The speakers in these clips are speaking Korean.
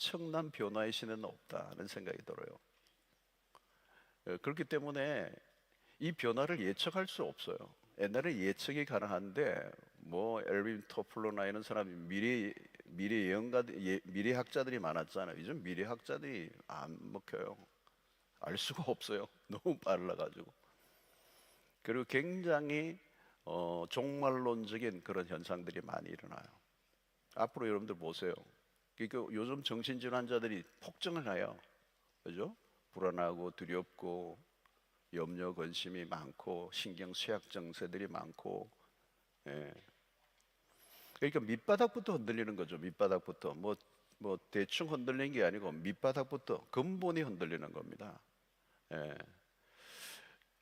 엄청난 변화의 시대는 없다는 생각이 들어요. 그렇기 때문에 이 변화를 예측할 수 없어요. 옛날에 예측이 가능한데 뭐 엘빈 토플러나 이런 사람이 미래 예언가 미래학자들이 많았잖아요. 요즘 미래학자들이 안 먹혀요. 알 수가 없어요. 너무 빨라가지고. 그리고 굉장히 종말론적인 그런 현상들이 많이 일어나요. 앞으로 여러분들 보세요. 그러니까 요즘 정신질환자들이 폭증을 해요. 그죠? 불안하고 두렵고 염려 근심이 많고 신경 쇠약 증세들이 많고, 예. 그러니까 밑바닥부터 흔들리는 거죠. 밑바닥부터 뭐 대충 흔들리는 게 아니고 밑바닥부터 근본이 흔들리는 겁니다. 예.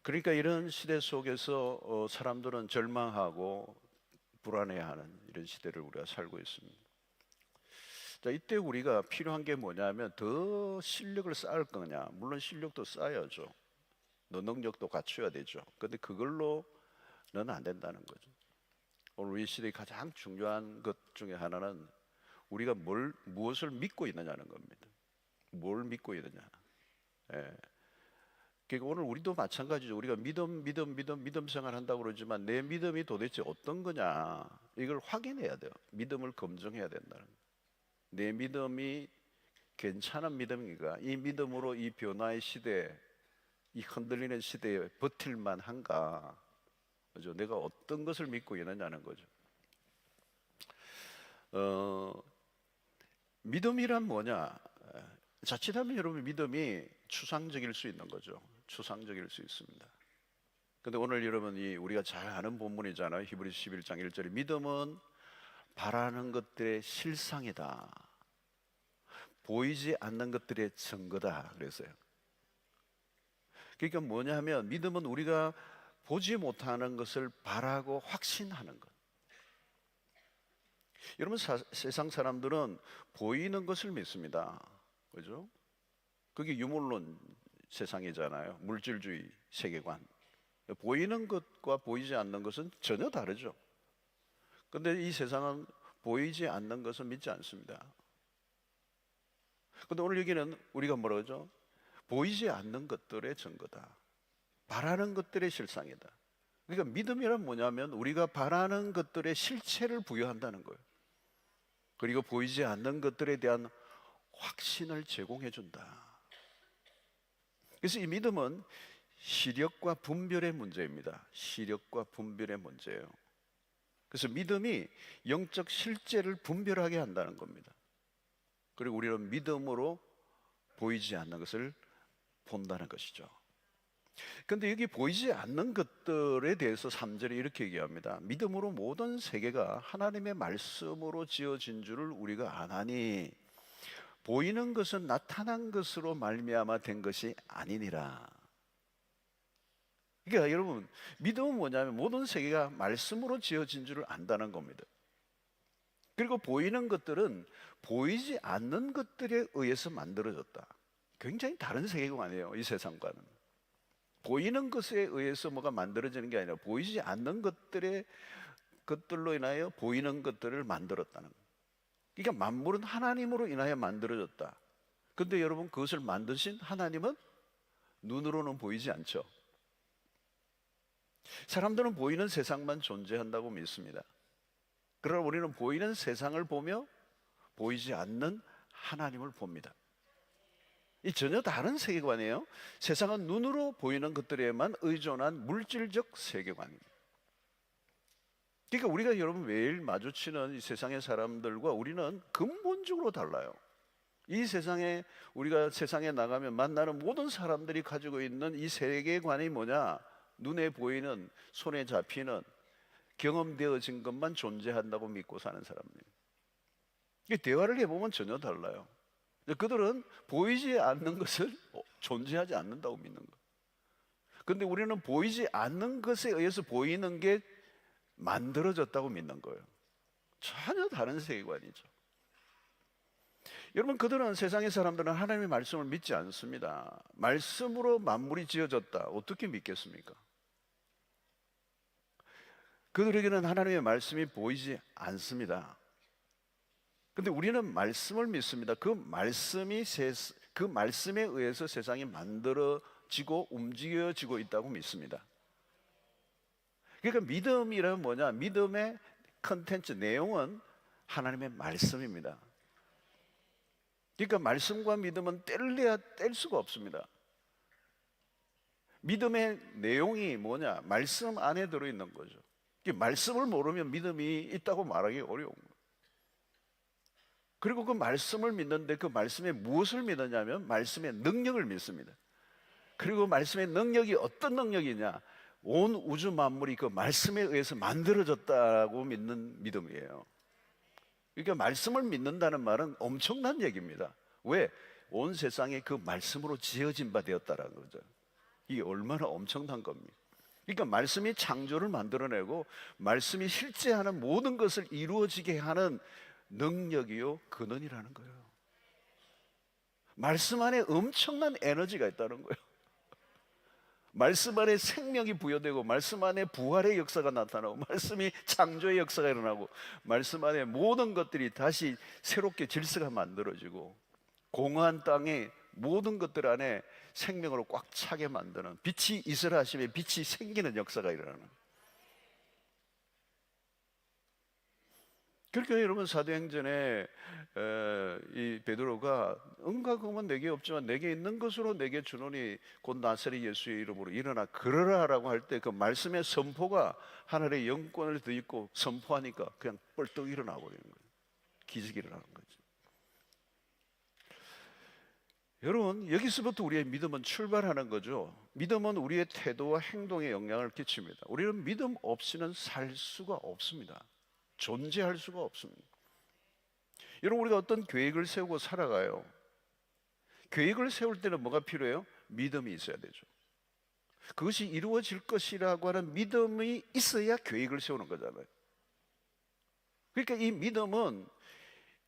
그러니까 이런 시대 속에서 사람들은 절망하고 불안해하는 이런 시대를 우리가 살고 있습니다. 자, 이때 우리가 필요한 게 뭐냐면 더 실력을 쌓을 거냐. 물론 실력도 쌓아야죠. 능력도 갖춰야 되죠. 근데 그걸로는 안 된다는 거죠. 오늘 우리 시대의 가장 중요한 것 중에 하나는 우리가 무엇을 믿고 있느냐는 겁니다. 뭘 믿고 있느냐. 예. 그러니까 오늘 우리도 마찬가지죠. 우리가 믿음 생활한다고 그러지만 내 믿음이 도대체 어떤 거냐. 이걸 확인해야 돼요. 믿음을 검증해야 된다는 거예요. 내 믿음이 괜찮은 믿음인가? 이 믿음으로 이 변화의 시대, 이 흔들리는 시대에 버틸만 한가? 그죠? 내가 어떤 것을 믿고 있느냐는 거죠. 믿음이란 뭐냐? 자칫하면 여러분 믿음이 추상적일 수 있는 거죠. 추상적일 수 있습니다. 근데 오늘 여러분이 우리가 잘 아는 본문이잖아요. 히브리서 11장 1절에 믿음은 바라는 것들의 실상이다. 보이지 않는 것들의 증거다. 그랬어요. 그러니까 뭐냐면 믿음은 우리가 보지 못하는 것을 바라고 확신하는 것. 여러분 세상 사람들은 보이는 것을 믿습니다. 그죠? 그게 유물론 세상이잖아요. 물질주의 세계관. 보이는 것과 보이지 않는 것은 전혀 다르죠. 근데 이 세상은 보이지 않는 것을 믿지 않습니다. 근데 오늘 여기는 우리가 뭐라 그러죠? 보이지 않는 것들의 증거다. 바라는 것들의 실상이다. 그러니까 믿음이란 뭐냐면 우리가 바라는 것들의 실체를 부여한다는 거예요. 그리고 보이지 않는 것들에 대한 확신을 제공해 준다. 그래서 이 믿음은 시력과 분별의 문제입니다. 시력과 분별의 문제예요. 그래서 믿음이 영적 실제를 분별하게 한다는 겁니다. 그리고 우리는 믿음으로 보이지 않는 것을 본다는 것이죠. 그런데 여기 보이지 않는 것들에 대해서 3절에 이렇게 얘기합니다. 믿음으로 모든 세계가 하나님의 말씀으로 지어진 줄을 우리가 아나니 보이는 것은 나타난 것으로 말미암아 된 것이 아니니라. 그러니까 여러분 믿음은 뭐냐면 모든 세계가 말씀으로 지어진 줄을 안다는 겁니다. 그리고 보이는 것들은 보이지 않는 것들에 의해서 만들어졌다. 굉장히 다른 세계관이에요. 이 세상과는. 보이는 것에 의해서 뭐가 만들어지는 게 아니라 보이지 않는 것들로 인하여 보이는 것들을 만들었다는 거예요. 그러니까 만물은 하나님으로 인하여 만들어졌다. 근데 여러분 그것을 만드신 하나님은 눈으로는 보이지 않죠. 사람들은 보이는 세상만 존재한다고 믿습니다. 그러나 우리는 보이는 세상을 보며 보이지 않는 하나님을 봅니다. 이 전혀 다른 세계관이에요. 세상은 눈으로 보이는 것들에만 의존한 물질적 세계관입니다. 그러니까 우리가 여러분 매일 마주치는 이 세상의 사람들과 우리는 근본적으로 달라요. 이 세상에 우리가 세상에 나가면 만나는 모든 사람들이 가지고 있는 이 세계관이 뭐냐? 눈에 보이는, 손에 잡히는, 경험되어진 것만 존재한다고 믿고 사는 사람들. 대화를 해보면 전혀 달라요. 그들은 보이지 않는 것을 존재하지 않는다고 믿는 거예요. 그런데 우리는 보이지 않는 것에 의해서 보이는 게 만들어졌다고 믿는 거예요. 전혀 다른 세계관이죠. 여러분 그들은 세상의 사람들은 하나님의 말씀을 믿지 않습니다. 말씀으로 만물이 지어졌다. 어떻게 믿겠습니까? 그들에게는 하나님의 말씀이 보이지 않습니다. 근데 우리는 말씀을 믿습니다. 그 말씀에 의해서 세상이 만들어지고 움직여지고 있다고 믿습니다. 그러니까 믿음이란 뭐냐? 믿음의 컨텐츠, 내용은 하나님의 말씀입니다. 그러니까 말씀과 믿음은 뗄래야 뗄 수가 없습니다. 믿음의 내용이 뭐냐? 말씀 안에 들어있는 거죠. 말씀을 모르면 믿음이 있다고 말하기 어려운 거예요. 그리고 그 말씀을 믿는데 그 말씀에 무엇을 믿느냐면 말씀의 능력을 믿습니다. 그리고 말씀의 능력이 어떤 능력이냐? 온 우주 만물이 그 말씀에 의해서 만들어졌다고 믿는 믿음이에요. 그러니까 말씀을 믿는다는 말은 엄청난 얘기입니다. 왜? 온 세상이 그 말씀으로 지어진 바 되었다라는 거죠. 이게 얼마나 엄청난 겁니까? 그러니까 말씀이 창조를 만들어내고 말씀이 실제하는 모든 것을 이루어지게 하는 능력이요 근원이라는 거예요. 말씀 안에 엄청난 에너지가 있다는 거예요. 말씀 안에 생명이 부여되고 말씀 안에 부활의 역사가 나타나고 말씀이 창조의 역사가 일어나고 말씀 안에 모든 것들이 다시 새롭게 질서가 만들어지고 공허한 땅에 모든 것들 안에 생명으로 꽉 차게 만드는, 빛이 있으라 하시면 빛이 생기는 역사가 일어나는. 그러니까 여러분 사도행전에 이 베드로가 은과 금은 내게 없지만 내게 있는 것으로 내게 주노니 곧 나사렛 예수의 이름으로 일어나 걸으라라고 할 때 그 말씀의 선포가 하늘의 영권을 덧입고 선포하니까 그냥 뻘떡 일어나 버리는 거예요. 기적이 일어나는 거죠. 여러분 여기서부터 우리의 믿음은 출발하는 거죠. 믿음은 우리의 태도와 행동에 영향을 끼칩니다. 우리는 믿음 없이는 살 수가 없습니다. 존재할 수가 없습니다. 여러분 우리가 어떤 계획을 세우고 살아가요. 계획을 세울 때는 뭐가 필요해요? 믿음이 있어야 되죠. 그것이 이루어질 것이라고 하는 믿음이 있어야 계획을 세우는 거잖아요. 그러니까 이 믿음은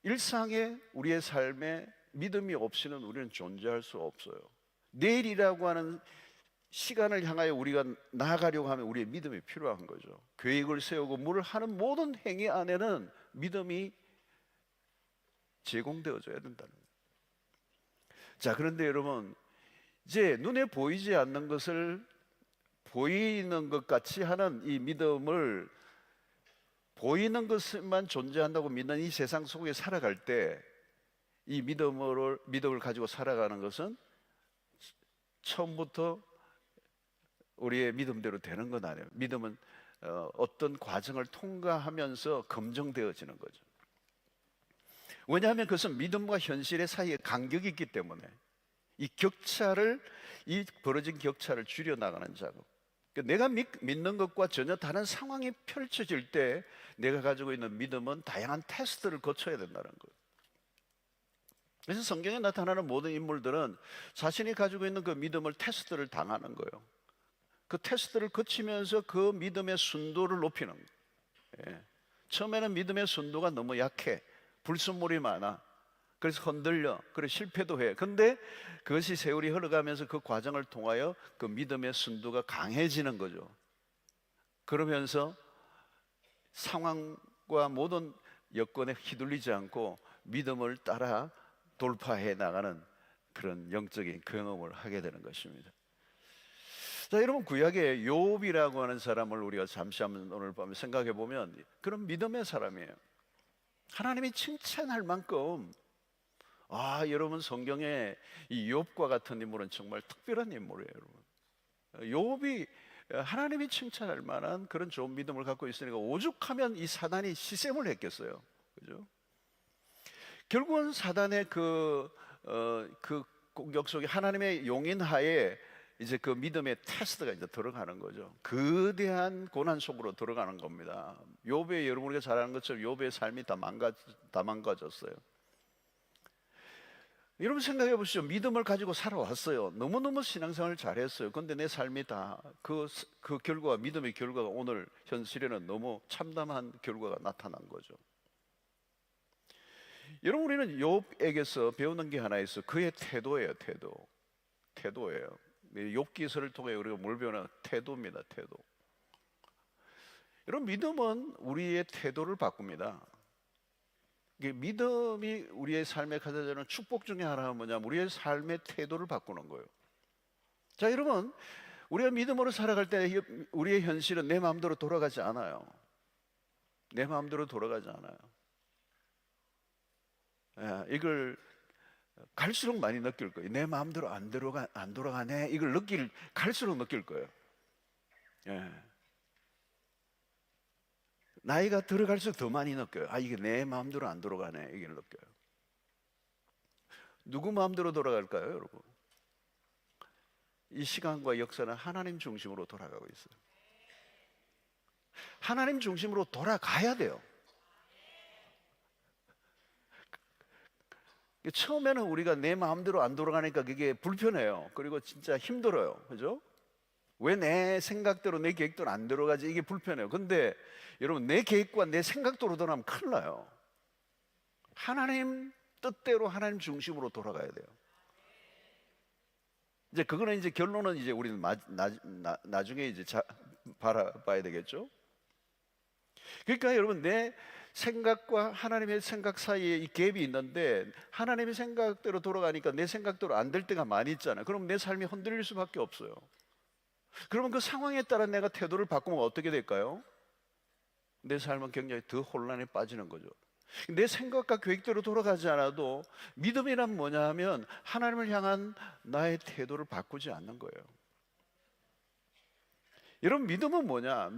일상의 우리의 삶에 믿음이 없이는 우리는 존재할 수 없어요. 내일이라고 하는 시간을 향하여 우리가 나아가려고 하면 우리의 믿음이 필요한 거죠. 계획을 세우고 뭘 하는 모든 행위 안에는 믿음이 제공되어져야 된다는 거예요. 자, 그런데 여러분 이제 눈에 보이지 않는 것을 보이는 것 같이 하는 이 믿음을, 보이는 것만 존재한다고 믿는 이 세상 속에 살아갈 때 이 믿음을 가지고 살아가는 것은 처음부터 우리의 믿음대로 되는 건 아니에요. 믿음은 어떤 과정을 통과하면서 검증되어지는 거죠. 왜냐하면 그것은 믿음과 현실의 사이에 간격이 있기 때문에 이 벌어진 격차를 줄여나가는 작업. 그러니까 내가 믿는 것과 전혀 다른 상황이 펼쳐질 때 내가 가지고 있는 믿음은 다양한 테스트를 거쳐야 된다는 거예요. 그래서 성경에 나타나는 모든 인물들은 자신이 가지고 있는 그 믿음을 테스트를 당하는 거예요. 그 테스트를 거치면서 그 믿음의 순도를 높이는 거예요. 예. 처음에는 믿음의 순도가 너무 약해, 불순물이 많아, 그래서 흔들려, 그래서 실패도 해. 근데 그것이 세월이 흘러가면서 그 과정을 통하여 그 믿음의 순도가 강해지는 거죠. 그러면서 상황과 모든 여건에 휘둘리지 않고 믿음을 따라 돌파해 나가는 그런 영적인 경험을 하게 되는 것입니다. 자, 여러분 구약의 욥이라고 하는 사람을 우리가 잠시 한번 오늘 밤에 생각해 보면 그런 믿음의 사람이에요. 하나님이 칭찬할 만큼, 여러분 성경에 이 욥과 같은 인물은 정말 특별한 인물이에요. 여러분 욥이 하나님이 칭찬할 만한 그런 좋은 믿음을 갖고 있으니까 오죽하면 이 사단이 시샘을 했겠어요. 그죠? 결국은 사단의 그 공격 속에 하나님의 용인하에 이제 그 믿음의 테스트가 이제 들어가는 거죠. 거대한 고난 속으로 들어가는 겁니다. 욥의, 여러분 우리가 잘 아는 것처럼 욥의 삶이 다 망가졌어요. 여러분 생각해 보시죠. 믿음을 가지고 살아왔어요. 너무너무 신앙생활을 잘했어요. 그런데 내 삶이 다 그 결과가, 믿음의 결과가 오늘 현실에는 너무 참담한 결과가 나타난 거죠. 여러분 우리는 욥에게서 배우는 게 하나 있어요. 그의 태도예요. 태도예요. 욥기서를 통해 우리가 뭘 배우나? 태도입니다. 태도. 여러분 믿음은 우리의 태도를 바꿉니다. 이게 믿음이 우리의 삶에 가져다 주는 축복 중에 하나는 뭐냐면 우리의 삶의 태도를 바꾸는 거예요. 자, 여러분, 우리가 믿음으로 살아갈 때 우리의 현실은 내 마음대로 돌아가지 않아요. 내 마음대로 돌아가지 않아요. 이걸 갈수록 많이 느낄 거예요. 내 마음대로 안 돌아가네. 이걸 갈수록 느낄 거예요. 예. 나이가 들어갈수록 더 많이 느껴요. 이게 내 마음대로 안 돌아가네. 이걸 느껴요. 누구 마음대로 돌아갈까요, 여러분? 이 시간과 역사는 하나님 중심으로 돌아가고 있어요. 하나님 중심으로 돌아가야 돼요. 처음에는 우리가 내 마음대로 안 돌아가니까 그게 불편해요. 그리고 진짜 힘들어요. 그죠? 왜 내 생각대로 내 계획대로 안 들어가지? 이게 불편해요. 근데 여러분, 내 계획과 내 생각대로 돌아가면 큰일 나요. 하나님 뜻대로 하나님 중심으로 돌아가야 돼요. 이제 그거는 이제 결론은 이제 우리는 나중에 이제 바라봐야 되겠죠. 그러니까 여러분, 내 생각과 하나님의 생각 사이에 이 갭이 있는데 하나님의 생각대로 돌아가니까 내 생각대로 안 될 때가 많이 있잖아요. 그럼 내 삶이 흔들릴 수밖에 없어요. 그러면 그 상황에 따라 내가 태도를 바꾸면 어떻게 될까요? 내 삶은 굉장히 더 혼란에 빠지는 거죠. 내 생각과 계획대로 돌아가지 않아도 믿음이란 뭐냐 하면 하나님을 향한 나의 태도를 바꾸지 않는 거예요. 여러분, 믿음은 뭐냐?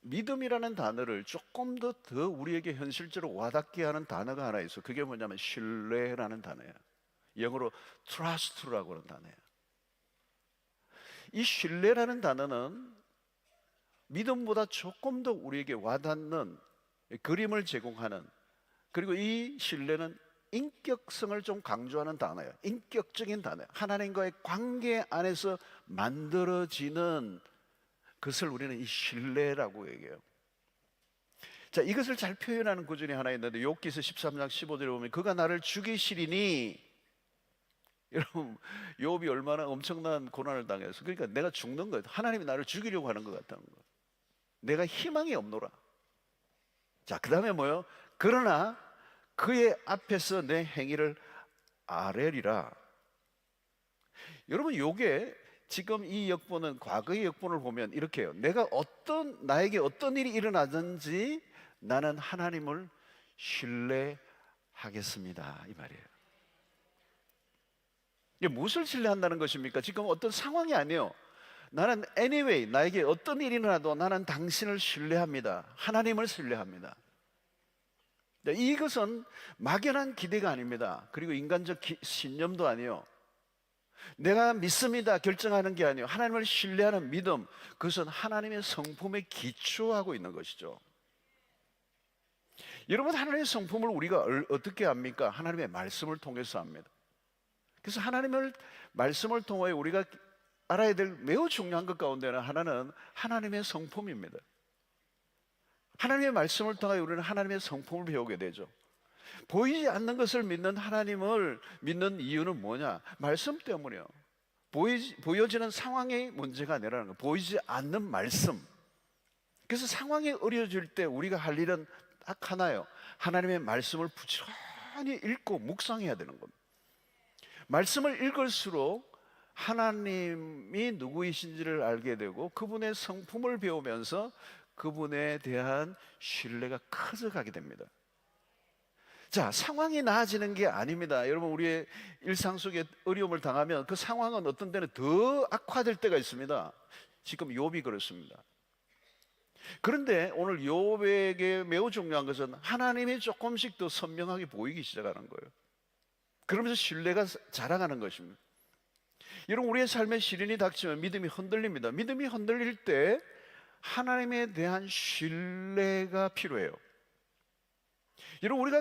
믿음이라는 단어를 조금 더 우리에게 현실적으로 와닿게 하는 단어가 하나 있어요. 그게 뭐냐면 신뢰라는 단어예요. 영어로 trust라고 하는 단어예요. 이 신뢰라는 단어는 믿음보다 조금 더 우리에게 와닿는 그림을 제공하는, 그리고 이 신뢰는 인격성을 좀 강조하는 단어예요. 인격적인 단어예요. 하나님과의 관계 안에서 만들어지는 것을 우리는 이 신뢰라고 얘기해요. 자, 이것을 잘 표현하는 구절이 하나 있는데 욥기서 13장 15절에 보면 그가 나를 죽이시리니, 여러분, 욥이 얼마나 엄청난 고난을 당해서, 그러니까 내가 죽는 거예요. 하나님이 나를 죽이려고 하는 것 같다는 거예요. 내가 희망이 없노라. 자, 그 다음에 뭐요? 그러나 그의 앞에서 내 행위를 아뢰리라. 여러분, 요게 지금 이 역본은, 과거의 역본을 보면 이렇게 해요. 나에게 어떤 일이 일어나든지 나는 하나님을 신뢰하겠습니다, 이 말이에요. 이게 무엇을 신뢰한다는 것입니까? 지금 어떤 상황이 아니에요. 나는 anyway, 나에게 어떤 일이 일어나도 나는 당신을 신뢰합니다. 하나님을 신뢰합니다. 이것은 막연한 기대가 아닙니다. 그리고 인간적 신념도 아니에요. 내가 믿습니다 결정하는 게 아니에요. 하나님을 신뢰하는 믿음, 그것은 하나님의 성품에 기초하고 있는 것이죠. 여러분, 하나님의 성품을 우리가 어떻게 압니까? 하나님의 말씀을 통해서 압니다. 그래서 하나님의 말씀을 통해 우리가 알아야 될 매우 중요한 것 가운데는 하나는 하나님의 성품입니다. 하나님의 말씀을 통해 우리는 하나님의 성품을 배우게 되죠. 보이지 않는 것을 믿는 하나님을 믿는 이유는 뭐냐? 말씀 때문이에요. 보여지는 상황의 문제가 아니라는 거예요. 보이지 않는 말씀. 그래서 상황이 어려워질 때 우리가 할 일은 딱 하나예요. 하나님의 말씀을 부지런히 읽고 묵상해야 되는 겁니다. 말씀을 읽을수록 하나님이 누구이신지를 알게 되고 그분의 성품을 배우면서 그분에 대한 신뢰가 커져가게 됩니다. 자, 상황이 나아지는 게 아닙니다. 여러분, 우리의 일상 속에 어려움을 당하면 그 상황은 어떤 때는 더 악화될 때가 있습니다. 지금 욥이 그렇습니다. 그런데 오늘 욥에게 매우 중요한 것은 하나님이 조금씩 더 선명하게 보이기 시작하는 거예요. 그러면서 신뢰가 자라가는 것입니다. 여러분, 우리의 삶에 시련이 닥치면 믿음이 흔들립니다. 믿음이 흔들릴 때 하나님에 대한 신뢰가 필요해요. 여러분,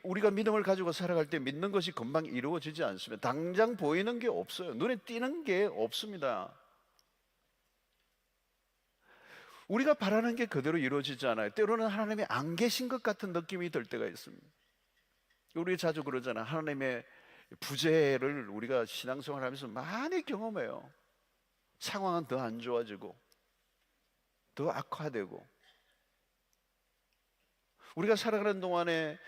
우리가 믿음을 가지고 살아갈 때 믿는 것이 금방 이루어지지 않습니다. 당장 보이는 게 없어요. 눈에 띄는 게 없습니다. 우리가 바라는 게 그대로 이루어지지 않아요. 때로는 하나님이 안 계신 것 같은 느낌이 들 때가 있습니다. 우리 자주 그러잖아요. 하나님의 부재를 우리가 신앙생활 하면서 많이 경험해요. 상황은 더 안 좋아지고 더 악화되고, 우리가 살아가는 동안에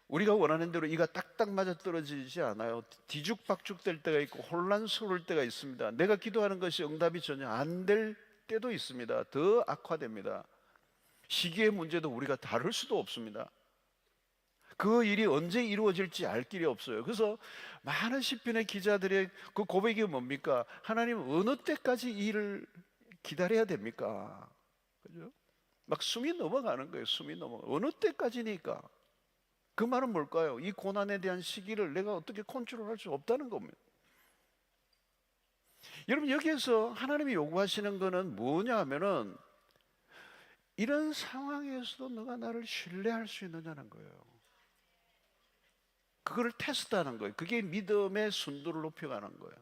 우리가 원하는 대로 이가 딱딱 맞아 떨어지지 않아요. 뒤죽박죽 될 때가 있고 혼란스러울 때가 있습니다. 내가 기도하는 것이 응답이 전혀 안 될 때도 있습니다. 더 악화됩니다. 시기의 문제도 우리가 다룰 수도 없습니다. 그 일이 언제 이루어질지 알 길이 없어요. 그래서 많은 시편의 기자들의 그 고백이 뭡니까? 하나님 어느 때까지 이 일을 기다려야 됩니까? 그죠? 막 숨이 넘어가는 거예요. 숨이 넘어가. 어느 때까지니까? 그 말은 뭘까요? 이 고난에 대한 시기를 내가 어떻게 컨트롤할 수 없다는 겁니다. 여러분, 여기에서 하나님이 요구하시는 거는 뭐냐 하면은 이런 상황에서도 너가 나를 신뢰할 수 있느냐는 거예요. 그거를 테스트하는 거예요. 그게 믿음의 순도를 높여가는 거예요.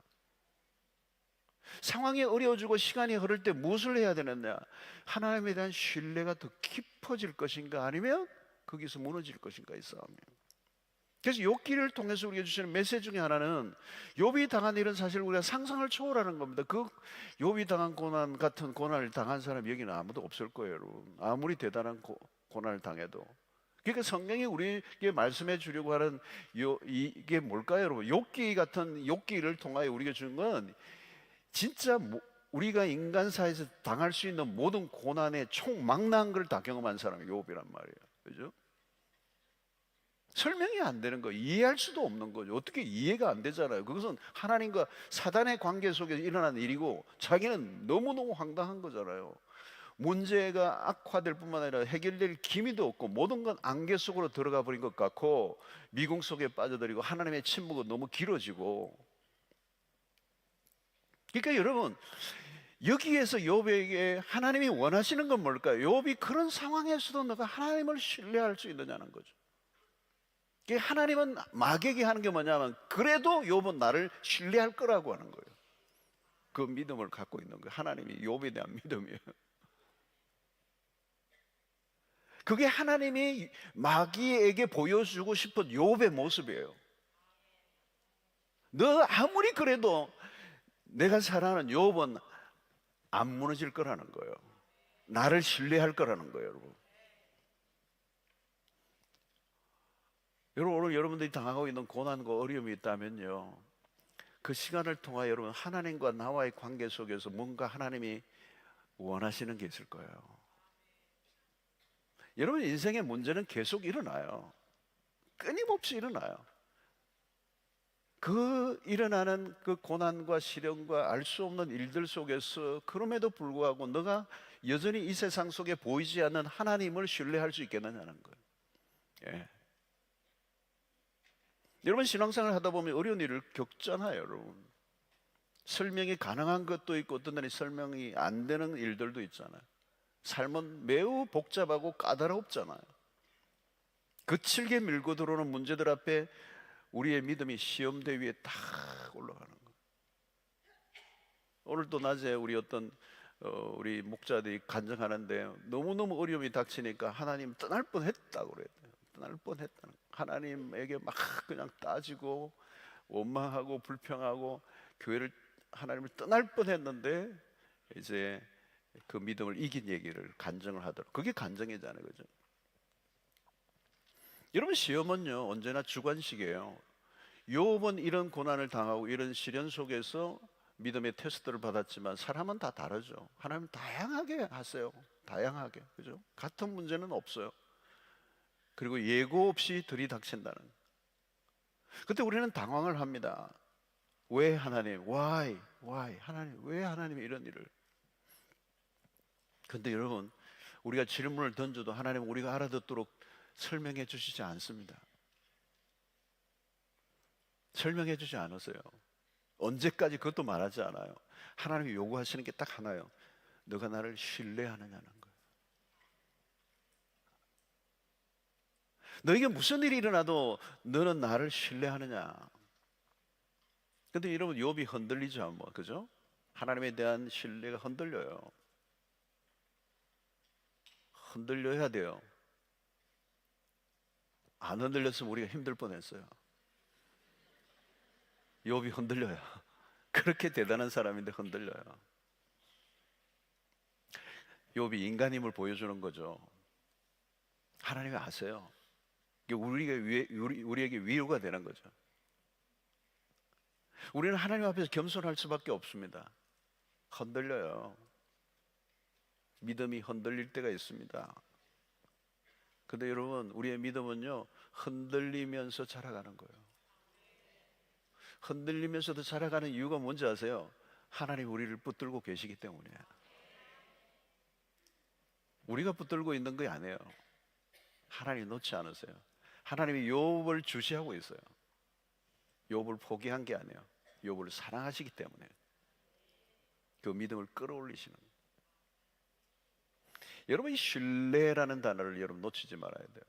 상황이 어려워지고 시간이 흐를 때 무엇을 해야 되느냐? 하나님에 대한 신뢰가 더 깊어질 것인가, 아니면 거기서 무너질 것인가, 이 싸움이에요. 그래서 욥기를 통해서 우리가 주시는 메시지 중에 하나는 욥이 당한 일은 사실 우리가 상상을 초월하는 겁니다. 그 욥이 당한 고난 같은 고난을 당한 사람이 여기는 아무도 없을 거예요, 여러분. 아무리 대단한 고난을 당해도. 그러니까 성경이 우리에게 말씀해 주려고 하는 이게 뭘까요, 여러분? 욥기 같은 욥기를 통하여 우리가 주는 건 진짜 우리가 인간사에서 당할 수 있는 모든 고난의 총망라한 걸 다 경험한 사람이 욥이란 말이에요. 그죠? 설명이 안 되는 거예요. 이해할 수도 없는 거죠. 어떻게 이해가 안 되잖아요. 그것은 하나님과 사단의 관계 속에서 일어난 일이고 자기는 너무너무 황당한 거잖아요. 문제가 악화될 뿐만 아니라 해결될 기미도 없고 모든 건 안개 속으로 들어가 버린 것 같고 미궁 속에 빠져들이고 하나님의 침묵은 너무 길어지고. 그러니까 여러분, 여기에서 욥에게 하나님이 원하시는 건 뭘까요? 욥이 그런 상황에서도 너가 하나님을 신뢰할 수 있느냐는 거죠. 하나님은 마귀에게 하는 게 뭐냐면 그래도 욥은 나를 신뢰할 거라고 하는 거예요. 그 믿음을 갖고 있는 거예요. 하나님이 욥에 대한 믿음이에요. 그게 하나님이 마귀에게 보여주고 싶은 욥의 모습이에요. 너 아무리 그래도 내가 사랑하는 욥은 안 무너질 거라는 거예요. 나를 신뢰할 거라는 거예요, 여러분. 여러분, 오늘 여러분들이 당하고 있는 고난과 어려움이 있다면요, 그 시간을 통하여 여러분 하나님과 나와의 관계 속에서 뭔가 하나님이 원하시는 게 있을 거예요. 여러분, 인생의 문제는 계속 일어나요. 끊임없이 일어나요. 그 일어나는 그 고난과 시련과 알 수 없는 일들 속에서 그럼에도 불구하고 너가 여전히 이 세상 속에 보이지 않는 하나님을 신뢰할 수 있겠느냐는 거예요. 예. 여러분, 신앙생활 하다 보면 어려운 일을 겪잖아요, 여러분. 설명이 가능한 것도 있고 어떤 날이 설명이 안 되는 일들도 있잖아요. 삶은 매우 복잡하고 까다롭잖아요. 거칠게 밀고 들어오는 문제들 앞에 우리의 믿음이 시험대 위에 딱 올라가는 거예요. 오늘도 낮에 우리 우리 목자들이 간증하는데 너무너무 어려움이 닥치니까 하나님 떠날 뻔했다고 그랬대요. 떠날 뻔했다는, 하나님에게 막 그냥 따지고 원망하고 불평하고 교회를, 하나님을 떠날 뻔했는데 이제 그 믿음을 이긴 얘기를 간증을 하더라고요. 그게 간증이잖아요, 그죠? 여러분, 시험은요 언제나 주관식이에요. 욥은 이런 고난을 당하고 이런 시련 속에서 믿음의 테스트를 받았지만 사람은 다 다르죠. 하나님 다양하게 하세요. 다양하게, 그죠? 같은 문제는 없어요. 그리고 예고 없이 들이닥친다는. 그때 우리는 당황을 합니다. 왜 하나님? Why? 하나님, 왜 하나님이 이런 일을? 근데 여러분, 우리가 질문을 던져도 하나님은 우리가 알아듣도록 설명해 주시지 않습니다. 설명해 주지 않으세요. 언제까지 그것도 말하지 않아요. 하나님이 요구하시는 게 딱 하나예요. 너가 나를 신뢰하느냐는 거예요. 너에게 무슨 일이 일어나도 너는 나를 신뢰하느냐. 근데 여러분, 욥이 흔들리죠, 뭐, 그죠? 하나님에 대한 신뢰가 흔들려요. 흔들려야 돼요. 안 흔들렸으면 우리가 힘들 뻔했어요. 욥이 흔들려요. 그렇게 대단한 사람인데 흔들려요. 욥이 인간임을 보여주는 거죠. 하나님이 아세요. 이게 우리에게 위로가 되는 거죠. 우리는 하나님 앞에서 겸손할 수밖에 없습니다. 흔들려요. 믿음이 흔들릴 때가 있습니다. 근데 여러분, 우리의 믿음은요, 흔들리면서 자라가는 거예요. 흔들리면서도 자라가는 이유가 뭔지 아세요? 하나님 우리를 붙들고 계시기 때문이에요. 우리가 붙들고 있는 게 아니에요. 하나님이 놓지 않으세요. 하나님이 욥을 주시하고 있어요. 욥을 포기한 게 아니에요. 욥을 사랑하시기 때문에 그 믿음을 끌어올리시는 거예요. 여러분, 이 신뢰라는 단어를 여러분 놓치지 말아야 돼요.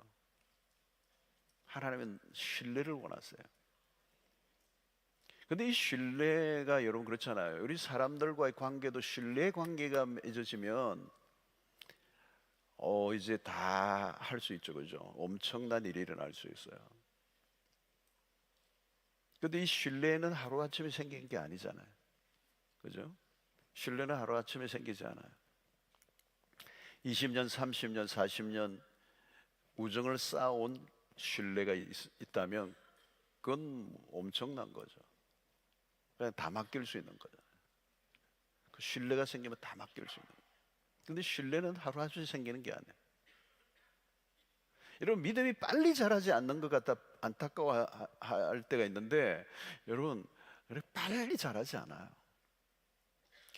하나님은 신뢰를 원하세요. 근데 이 신뢰가 여러분 그렇잖아요. 우리 사람들과의 관계도 신뢰 관계가 맺어지면 이제 다 할 수 있죠, 그죠? 엄청난 일이 일어날 수 있어요. 근데 이 신뢰는 하루아침에 생긴 게 아니잖아요, 그죠? 신뢰는 하루아침에 생기지 않아요. 20년, 30년, 40년 우정을 쌓아온 신뢰가 있다면 그건 엄청난 거죠. 그냥 다 맡길 수 있는 거죠. 그 신뢰가 생기면 다 맡길 수 있는 거예요. 근데 신뢰는 하루아침에 생기는 게 아니에요. 여러분, 믿음이 빨리 자라지 않는 것 같아 안타까워할 때가 있는데, 여러분, 빨리 자라지 않아요.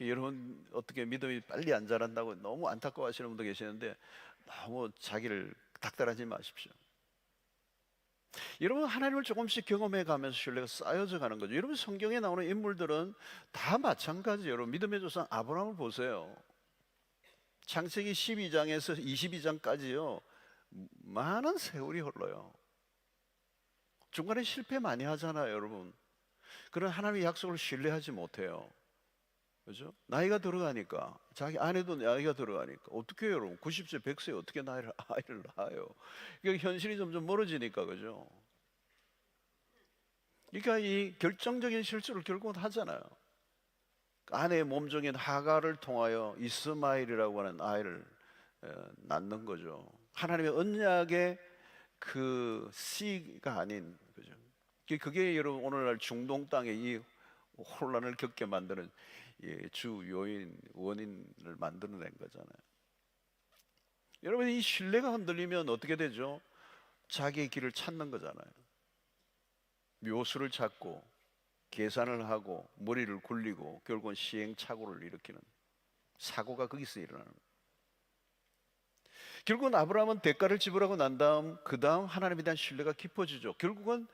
여러분, 어떻게 믿음이 빨리 안 자란다고 너무 안타까워하시는 분도 계시는데 너무 자기를 닥달하지 마십시오. 여러분, 하나님을 조금씩 경험해 가면서 신뢰가 쌓여져 가는 거죠. 여러분, 성경에 나오는 인물들은 다 마찬가지예요. 여러분, 믿음의 조상 아브라함을 보세요. 창세기 12장에서 22장까지요 많은 세월이 흘러요. 중간에 실패 많이 하잖아요, 여러분. 그런 하나님의 약속을 신뢰하지 못해요. 그죠? 나이가 들어가니까, 자기 아내도 나이가 들어가니까 어떻게 해요, 여러분? 90세, 100세에 어떻게 아이를 낳아요? 그러니까 현실이 점점 멀어지니까, 그죠? 그러니까 이 결정적인 실수를 결국은 하잖아요. 아내의 몸종인 하갈을 통하여 이스마엘이라고 하는 아이를 낳는 거죠. 하나님의 언약의 그 씨가 아닌, 그죠? 그게 여러분 오늘날 중동 땅에 이 혼란을 겪게 만드는 주 요인, 원인을 만들어낸 거잖아요. 여러분, 이 신뢰가 흔들리면 어떻게 되죠? 자기의 길을 찾는 거잖아요. 묘수를 찾고 계산을 하고 머리를 굴리고 결국은 시행착오를 일으키는 사고가 거기서 일어나는 거예요. 결국은 아브라함은 대가를 지불하고 난 다음 그 다음 하나님에 대한 신뢰가 깊어지죠. 결국은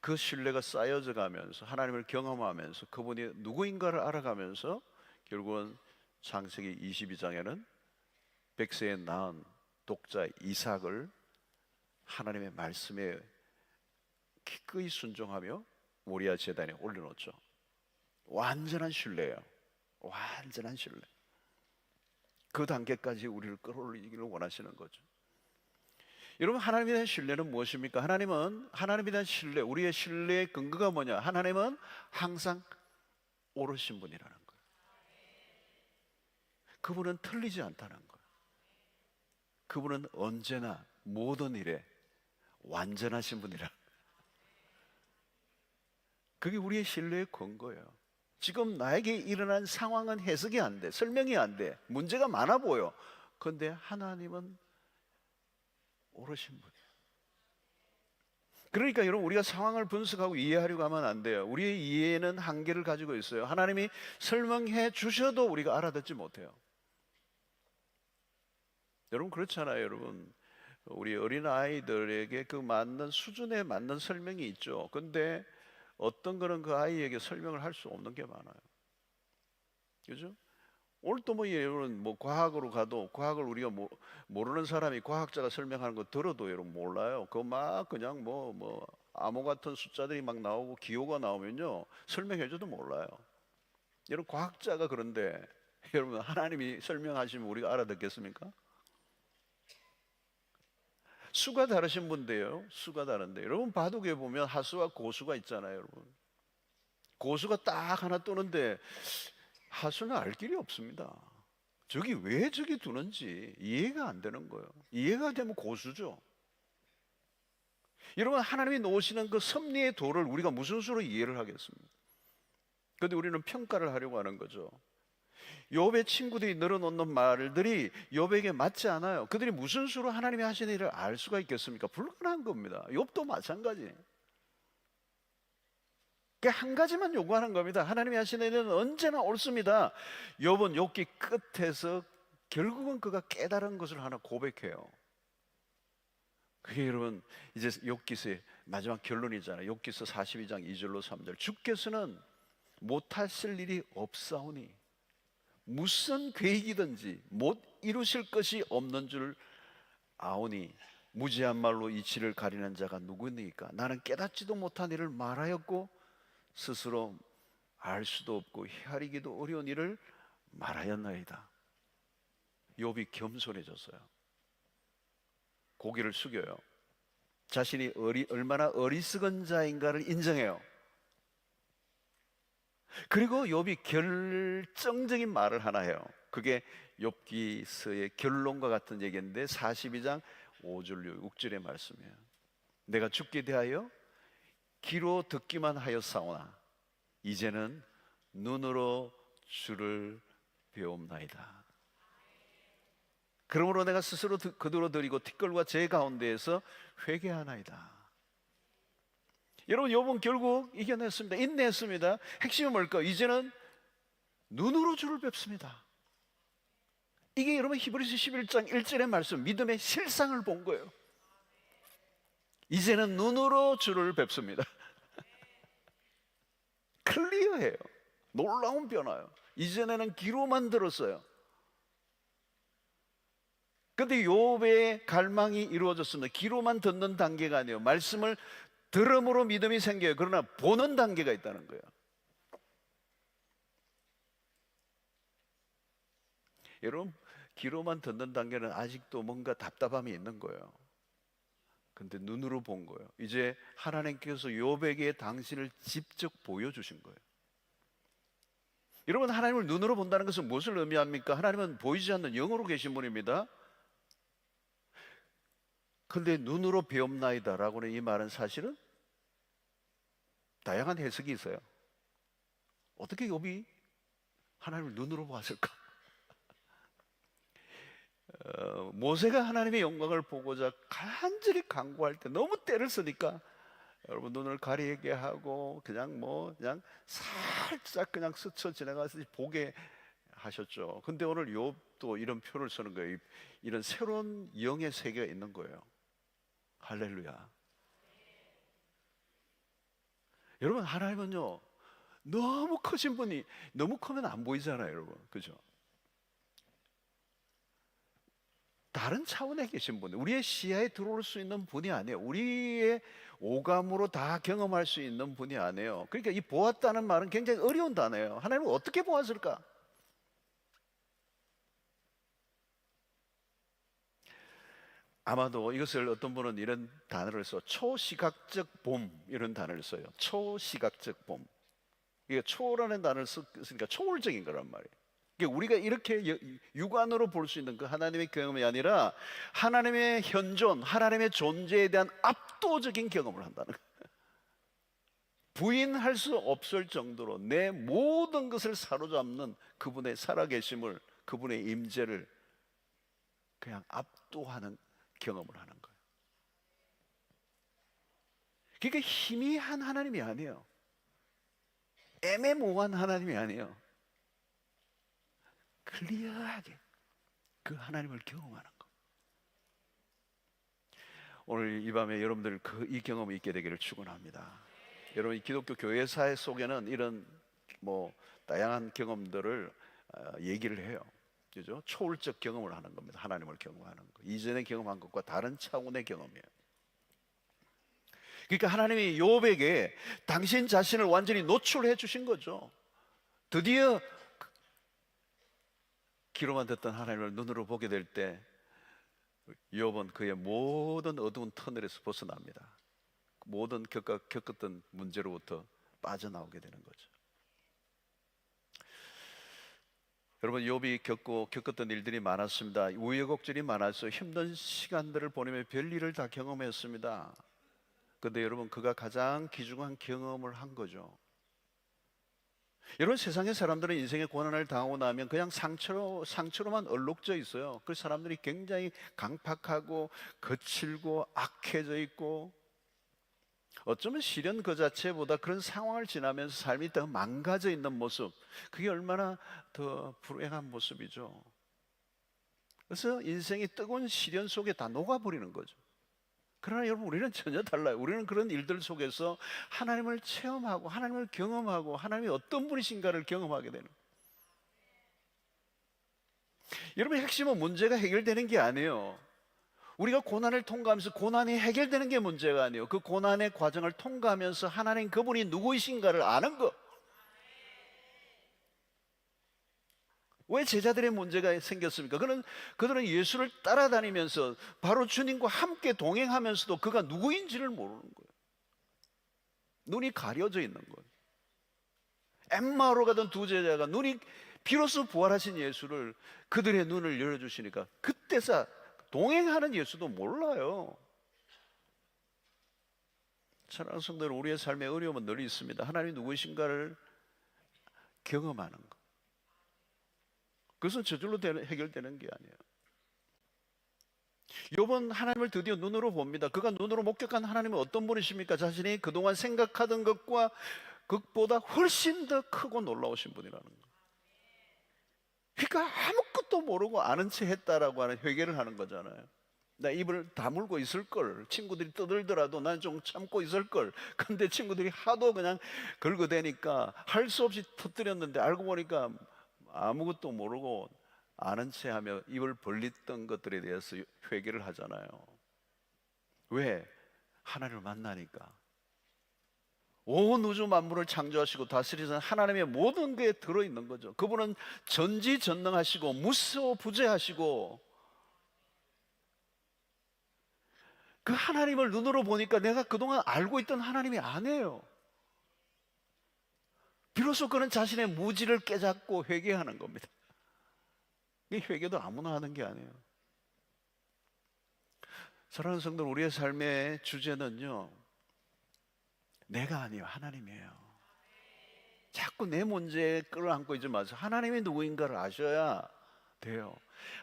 그 신뢰가 쌓여져 가면서 하나님을 경험하면서 그분이 누구인가를 알아가면서 결국은 창세기 22장에는 100세에 낳은 독자 이삭을 하나님의 말씀에 기꺼이 순종하며 모리아 제단에 올려놓죠. 완전한 신뢰예요. 완전한 신뢰. 그 단계까지 우리를 끌어올리기를 원하시는 거죠. 여러분, 하나님에 대한 신뢰는 무엇입니까? 하나님은 하나님에 대한 신뢰, 우리의 신뢰의 근거가 뭐냐? 하나님은 항상 옳으신 분이라는 거예요. 그분은 틀리지 않다는 거예요. 그분은 언제나 모든 일에 완전하신 분이라는 거예요. 그게 우리의 신뢰의 근거예요. 지금 나에게 일어난 상황은 해석이 안 돼, 설명이 안 돼, 문제가 많아 보여. 그런데 하나님은 옳으신 분이에요. 그러니까 여러분, 우리가 상황을 분석하고 이해하려고 하면 안 돼요. 우리의 이해는 한계를 가지고 있어요. 하나님이 설명해 주셔도 우리가 알아듣지 못해요. 여러분, 그렇잖아요. 여러분, 우리 어린아이들에게 그 맞는 수준에 맞는 설명이 있죠. 근데 어떤 거는 그 아이에게 설명을 할 수 없는 게 많아요. 그죠? 오늘 또 여러분 과학으로 가도 과학을 우리가 모르는 사람이 과학자가 설명하는 거 들어도 여러분 몰라요. 그거 막 그냥 암호 같은 숫자들이 막 나오고 기호가 나오면요 설명해줘도 몰라요. 여러분, 과학자가 그런데 여러분, 하나님이 설명하시면 우리가 알아듣겠습니까? 수가 다르신 분인데요. 수가 다른데 여러분, 바둑에 보면 하수와 고수가 있잖아요. 여러분, 고수가 딱 하나 뜨는데 하수는 알 길이 없습니다. 저기 왜 저기 두는지 이해가 안 되는 거예요. 이해가 되면 고수죠. 여러분, 하나님이 놓으시는 그 섭리의 도를 우리가 무슨 수로 이해를 하겠습니까? 그런데 우리는 평가를 하려고 하는 거죠. 욥의 친구들이 늘어놓는 말들이 욥에게 맞지 않아요. 그들이 무슨 수로 하나님이 하시는 일을 알 수가 있겠습니까? 불가능한 겁니다. 욥도 마찬가지. 한 가지만 요구하는 겁니다. 하나님이 하시는 일은 언제나 옳습니다. 욥은 욥기 끝에서 결국은 그가 깨달은 것을 하나 고백해요. 그게 여러분 이제 욥기서의 마지막 결론이잖아요. 욥기서 42장 2절로 3절. 주께서는 못하실 일이 없사오니 무슨 계획이든지 못 이루실 것이 없는 줄 아오니 무지한 말로 이치를 가리는 자가 누구니까? 나는 깨닫지도 못한 일을 말하였고 스스로 알 수도 없고 헤아리기도 어려운 일을 말하였나이다. 욥이 겸손해졌어요. 고개를 숙여요. 자신이 얼마나 어리석은 자인가를 인정해요. 그리고 욥이 결정적인 말을 하나 해요. 그게 욥기서의 결론과 같은 얘기인데 42장 5절 6절의 말씀이에요. 내가 죽게 대하여 귀로 듣기만 하였사오나 이제는 눈으로 주를 배움나이다. 그러므로 내가 스스로 거두어 드리고 티끌과 제 가운데에서 회개하나이다. 여러분, 욥은 결국 이겨냈습니다. 인내했습니다. 핵심은 뭘까? 이제는 눈으로 주를 뵙습니다. 이게 여러분 히브리서 11장 1절의 말씀, 믿음의 실상을 본 거예요. 이제는 눈으로 주를 뵙습니다. 클리어해요. 놀라운 변화예요. 이전에는 귀로만 들었어요. 그런데 욥의 갈망이 이루어졌습니다. 귀로만 듣는 단계가 아니에요. 말씀을 들음으로 믿음이 생겨요. 그러나 보는 단계가 있다는 거예요. 여러분, 귀로만 듣는 단계는 아직도 뭔가 답답함이 있는 거예요. 근데 눈으로 본 거예요. 이제 하나님께서 욥에게 당신을 직접 보여주신 거예요. 여러분, 하나님을 눈으로 본다는 것은 무엇을 의미합니까? 하나님은 보이지 않는 영으로 계신 분입니다. 그런데 눈으로 배움나이다라고는 이 말은 사실은 다양한 해석이 있어요. 어떻게 욥이 하나님을 눈으로 봤을까? 모세가 하나님의 영광을 보고자 간절히 간구할 때 너무 때를 쓰니까 여러분 눈을 가리게 하고 그냥 살짝 그냥 스쳐 지나가서 보게 하셨죠. 근데 오늘 욥도 이런 표현을 쓰는 거예요. 이런 새로운 영의 세계가 있는 거예요. 할렐루야. 여러분, 하나님은요 너무 크신 분이, 너무 크면 안 보이잖아요, 여러분. 그죠? 다른 차원에 계신 분, 우리의 시야에 들어올 수 있는 분이 아니에요. 우리의 오감으로 다 경험할 수 있는 분이 아니에요. 그러니까 이 보았다는 말은 굉장히 어려운 단어예요. 하나님은 어떻게 보았을까? 아마도 이것을 어떤 분은 이런 단어를 써, 초시각적 봄, 이런 단어를 써요. 초시각적 봄. 이게 초라는 단어를 쓰니까 초월적인 거란 말이에요. 그러니까 우리가 이렇게 육안으로 볼 수 있는 그 하나님의 경험이 아니라 하나님의 현존, 하나님의 존재에 대한 압도적인 경험을 한다는 거예요. 부인할 수 없을 정도로 내 모든 것을 사로잡는 그분의 살아계심을, 그분의 임재를 그냥 압도하는 경험을 하는 거예요. 그러니까 희미한 하나님이 아니에요. 애매모호한 하나님이 아니에요. 클리어하게 그 하나님을 경험하는 것. 오늘 이 밤에 여러분들 이 경험이 있게 되기를 축원합니다. 여러분, 이 기독교 교회 사회 속에는 이런 다양한 경험들을 얘기를 해요. 그죠? 초월적 경험을 하는 겁니다. 하나님을 경험하는 것. 이전에 경험한 것과 다른 차원의 경험이에요. 그러니까 하나님이 욥에게 당신 자신을 완전히 노출해 주신 거죠. 드디어 귀로만 듣던 하나님을 눈으로 보게 될 때 욥은 그의 모든 어두운 터널에서 벗어납니다. 모든 겪었던 문제로부터 빠져나오게 되는 거죠. 여러분, 욥이 겪었던 일들이 많았습니다. 우여곡절이 많았어요. 힘든 시간들을 보내며 별일을 다 경험했습니다. 그런데 여러분, 그가 가장 귀중한 경험을 한 거죠. 여러분, 세상의 사람들은 인생의 고난을 당하고 나면 그냥 상처로만 얼룩져 있어요. 그 사람들이 굉장히 강팍하고 거칠고 악해져 있고, 어쩌면 시련 그 자체보다 그런 상황을 지나면서 삶이 더 망가져 있는 모습, 그게 얼마나 더 불행한 모습이죠. 그래서 인생이 뜨거운 시련 속에 다 녹아버리는 거죠. 그러나 여러분, 우리는 전혀 달라요. 우리는 그런 일들 속에서 하나님을 체험하고 하나님을 경험하고 하나님이 어떤 분이신가를 경험하게 되는 거예요. 여러분, 핵심은 문제가 해결되는 게 아니에요. 우리가 고난을 통과하면서 고난이 해결되는 게 문제가 아니에요. 그 고난의 과정을 통과하면서 하나님 그분이 누구이신가를 아는 거. 왜 제자들의 문제가 생겼습니까? 그들은 예수를 따라다니면서 바로 주님과 함께 동행하면서도 그가 누구인지를 모르는 거예요. 눈이 가려져 있는 거예요. 엠마오로 가던 두 제자가 눈이 비로소 부활하신 예수를, 그들의 눈을 열어주시니까 그때서 동행하는 예수도 몰라요. 사랑하는 성도 여러분, 우리의 삶의 어려움은 늘 있습니다. 하나님이 누구이신가를 경험하는 것, 그것은 저절로 해결되는 게 아니에요. 욥은 하나님을 드디어 눈으로 봅니다. 그가 눈으로 목격한 하나님은 어떤 분이십니까? 자신이 그동안 생각하던 것과 그것보다 훨씬 더 크고 놀라우신 분이라는 거예요. 그러니까 아무것도 모르고 아는 체 했다라고 하는 회개를 하는 거잖아요. 나 입을 다물고 있을 걸, 친구들이 떠들더라도 난 좀 참고 있을 걸. 근데 친구들이 하도 그냥 긁어대니까 할 수 없이 터뜨렸는데 알고 보니까 아무것도 모르고 아는 체 하며 입을 벌렸던 것들에 대해서 회개를 하잖아요. 왜? 하나님을 만나니까. 온 우주 만물을 창조하시고 다스리는 하나님의 모든 게 들어있는 거죠. 그분은 전지전능하시고 무소부재하시고, 그 하나님을 눈으로 보니까 내가 그동안 알고 있던 하나님이 아니에요. 비로소 그는 자신의 무지를 깨닫고 회개하는 겁니다. 이 회개도 아무나 하는 게 아니에요. 사랑하는 성도, 우리의 삶의 주제는요, 내가 아니에요, 하나님이에요. 자꾸 내 문제에 끌어안고 있지 마세요. 하나님이 누구인가를 아셔야 돼요.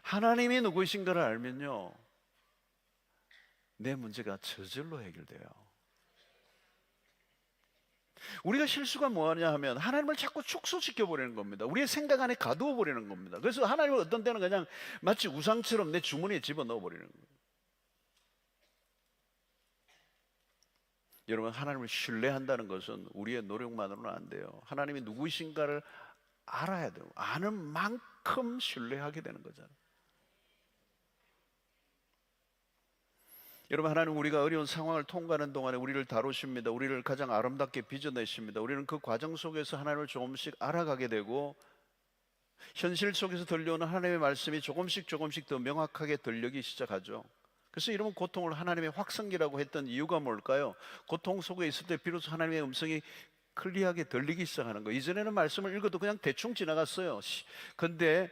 하나님이 누구이신가를 알면요, 내 문제가 저절로 해결돼요. 우리가 실수가 뭐하냐 하면 하나님을 자꾸 축소시켜 버리는 겁니다. 우리의 생각 안에 가두어 버리는 겁니다. 그래서 하나님을 어떤 때는 그냥 마치 우상처럼 내 주머니에 집어넣어 버리는 거예요. 여러분, 하나님을 신뢰한다는 것은 우리의 노력만으로는 안 돼요. 하나님이 누구이신가를 알아야 돼요. 아는 만큼 신뢰하게 되는 거잖아요. 여러분, 하나님 우리가 어려운 상황을 통과하는 동안에 우리를 다루십니다. 우리를 가장 아름답게 빚어내십니다. 우리는 그 과정 속에서 하나님을 조금씩 알아가게 되고, 현실 속에서 들려오는 하나님의 말씀이 조금씩 더 명확하게 들리기 시작하죠. 그래서 이런 고통을 하나님의 확성기라고 했던 이유가 뭘까요? 고통 속에 있을 때 비로소 하나님의 음성이 클리어하게 들리기 시작하는 거예요. 이전에는 말씀을 읽어도 그냥 대충 지나갔어요. 근데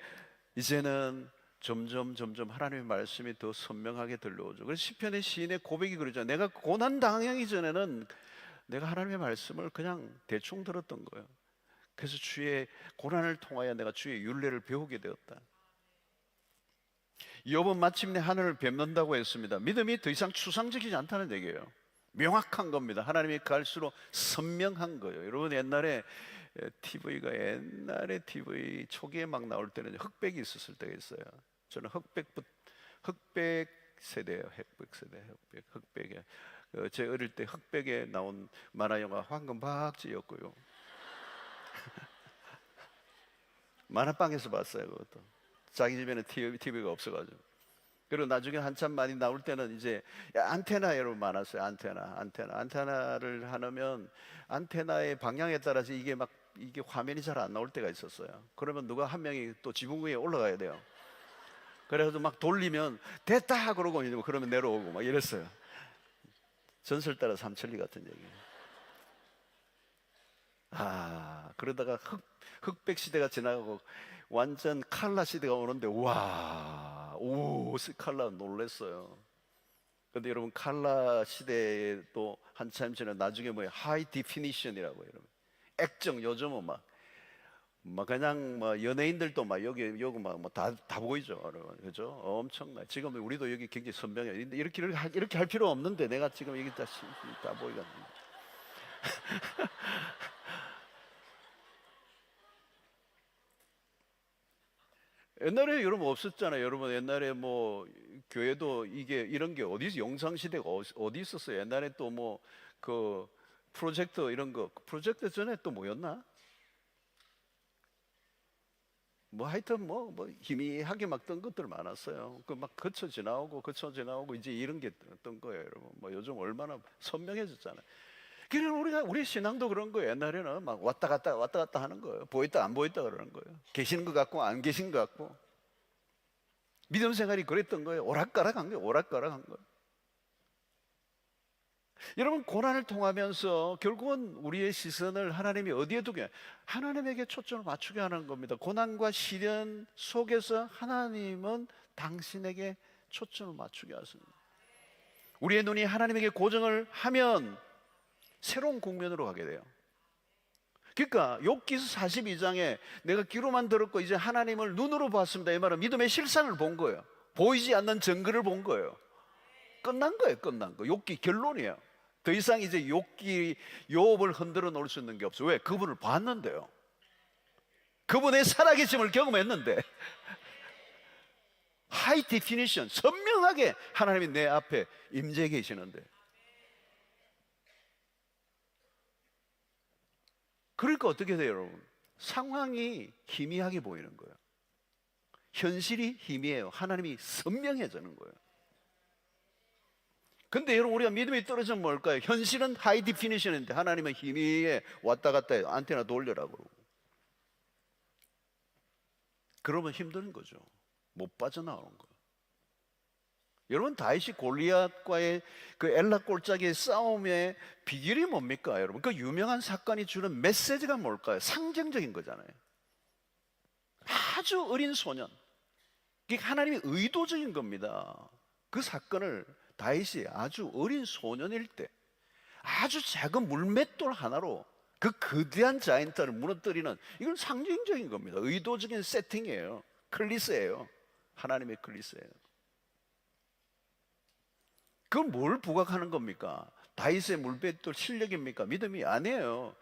이제는 점점 하나님의 말씀이 더 선명하게 들려오죠. 그래서 시편의 시인의 고백이 그러죠. 내가 고난 당하기 전에는 내가 하나님의 말씀을 그냥 대충 들었던 거예요. 그래서 주의 고난을 통하여 내가 주의 율례를 배우게 되었다. 욥은 마침내 하늘을 뵙는다고 했습니다. 믿음이 더 이상 추상적이지 않다는 얘기예요. 명확한 겁니다. 하나님이 갈수록 선명한 거예요. 여러분, 옛날에 TV 초기에 막 나올 때는 흑백이 있었을 때가 있어요. 저는 흑백 세대예요. 흑백에 제 어릴 때 흑백에 나온 만화 영화 황금박쥐였고요. 만화방에서 봤어요. 그것도 자기 집에는 TV가 없어가지고. 그리고 나중에 한참 많이 나올 때는 이제 안테나 여러분 많았어요. 안테나를 하면 안테나의 방향에 따라서 이게 화면이 잘 안 나올 때가 있었어요. 그러면 누가 한 명이 또 지붕 위에 올라가야 돼요. 그래서 막 돌리면 됐다 그러고 그러면 내려오고 막 이랬어요. 전설 따라 삼천리 같은 얘기. 그러다가 흑백 시대가 지나가고 완전 칼라 시대가 오는데 와, 오, 칼라 놀랬어요. 근데 여러분 칼라 시대에 또 한참 전에 나중에 뭐예요? 하이 디피니션이라고 여러분. 액정 요즘은 막 그냥 뭐 연예인들도 막 여기 막 뭐 다 보이죠, 여러분. 그죠? 엄청나. 지금 우리도 여기 굉장히 선명해. 이렇게 할 필요 없는데 내가 지금 여기 다 보이거든요. 옛날에 여러분 없었잖아요. 여러분 옛날에 뭐 교회도 이게 이런 게 어디 영상 시대가 어디 있었어요. 옛날에 또 뭐 그 프로젝터 이런 거 프로젝터 전에 또 뭐였나? 뭐 하여튼 뭐 희미하게 막 뜬 것들 많았어요. 그 막 거쳐 지나오고 이제 이런 게 뜬 거예요, 여러분. 뭐 요즘 얼마나 선명해졌잖아요. 그러니까 우리 신앙도 그런 거예요. 옛날에는 막 왔다 갔다 하는 거예요. 보였다 안 보였다 그러는 거예요. 계시는 것 같고 안 계신 것 같고. 믿음 생활이 그랬던 거예요. 오락가락한 거예요. 오락가락한 거예요. 여러분 고난을 통하면서 결국은 우리의 시선을 하나님이 어디에 두게? 하나님에게 초점을 맞추게 하는 겁니다. 고난과 시련 속에서 하나님은 당신에게 초점을 맞추게 하십니다. 우리의 눈이 하나님에게 고정을 하면 새로운 국면으로 가게 돼요. 그러니까 욥기서 42장에 내가 귀로만 들었고 이제 하나님을 눈으로 봤습니다. 이 말은 믿음의 실상을 본 거예요. 보이지 않는 증거를 본 거예요. 끝난 거예요. 끝난 거. 욥기 결론이에요. 더 이상 이제 욥을 흔들어 놓을 수 있는 게 없어요. 왜? 그분을 봤는데요. 그분의 살아계심을 경험했는데 하이 디피니션 선명하게 하나님이 내 앞에 임재해 계시는데, 그러니까 어떻게 돼요, 여러분? 상황이 희미하게 보이는 거예요. 현실이 희미해요. 하나님이 선명해지는 거예요. 근데 여러분 우리가 믿음이 떨어지면 뭘까요? 현실은 하이 디피니션인데 하나님은 희미해 왔다 갔다 해요. 안테나 돌려라 그러고. 그러면 힘든 거죠. 못 빠져나오는 거예요. 여러분 다윗이 골리앗과의 그 엘라 골짜기의 싸움의 비결이 뭡니까, 여러분? 그 유명한 사건이 주는 메시지가 뭘까요? 상징적인 거잖아요. 아주 어린 소년. 이게 하나님이 의도적인 겁니다. 그 사건을 다윗이 아주 어린 소년일 때 아주 작은 물맷돌 하나로 그 거대한 자이언트를 무너뜨리는, 이건 상징적인 겁니다. 의도적인 세팅이에요. 클리스예요. 하나님의 클리스예요. 그걸 뭘 부각하는 겁니까? 다윗의 물맷돌 실력입니까? 믿음이 아니에요.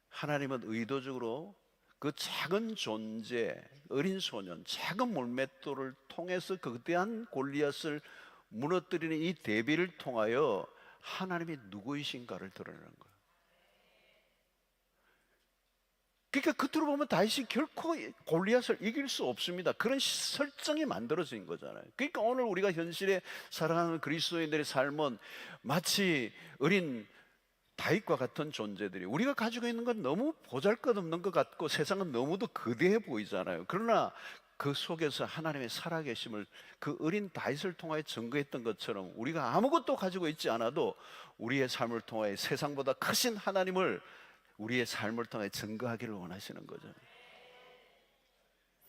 하나님은 의도적으로 그 작은 존재, 어린 소년, 작은 물맷돌을 통해서 거대한 골리앗을 무너뜨리는 이 대비를 통하여 하나님이 누구이신가를 드러내는 거예요. 그러니까 겉으로 보면 다윗이 결코 골리앗을 이길 수 없습니다. 그런 설정이 만들어진 거잖아요. 그러니까 오늘 우리가 현실에 살아가는 그리스도인들의 삶은 마치 어린 다윗과 같은 존재들이, 우리가 가지고 있는 건 너무 보잘것없는 것 같고 세상은 너무도 거대해 보이잖아요. 그러나 그 속에서 하나님의 살아계심을 그 어린 다윗을 통하여 증거했던 것처럼 우리가 아무것도 가지고 있지 않아도 우리의 삶을 통하여 세상보다 크신 하나님을 우리의 삶을 통해 증거하기를 원하시는 거죠.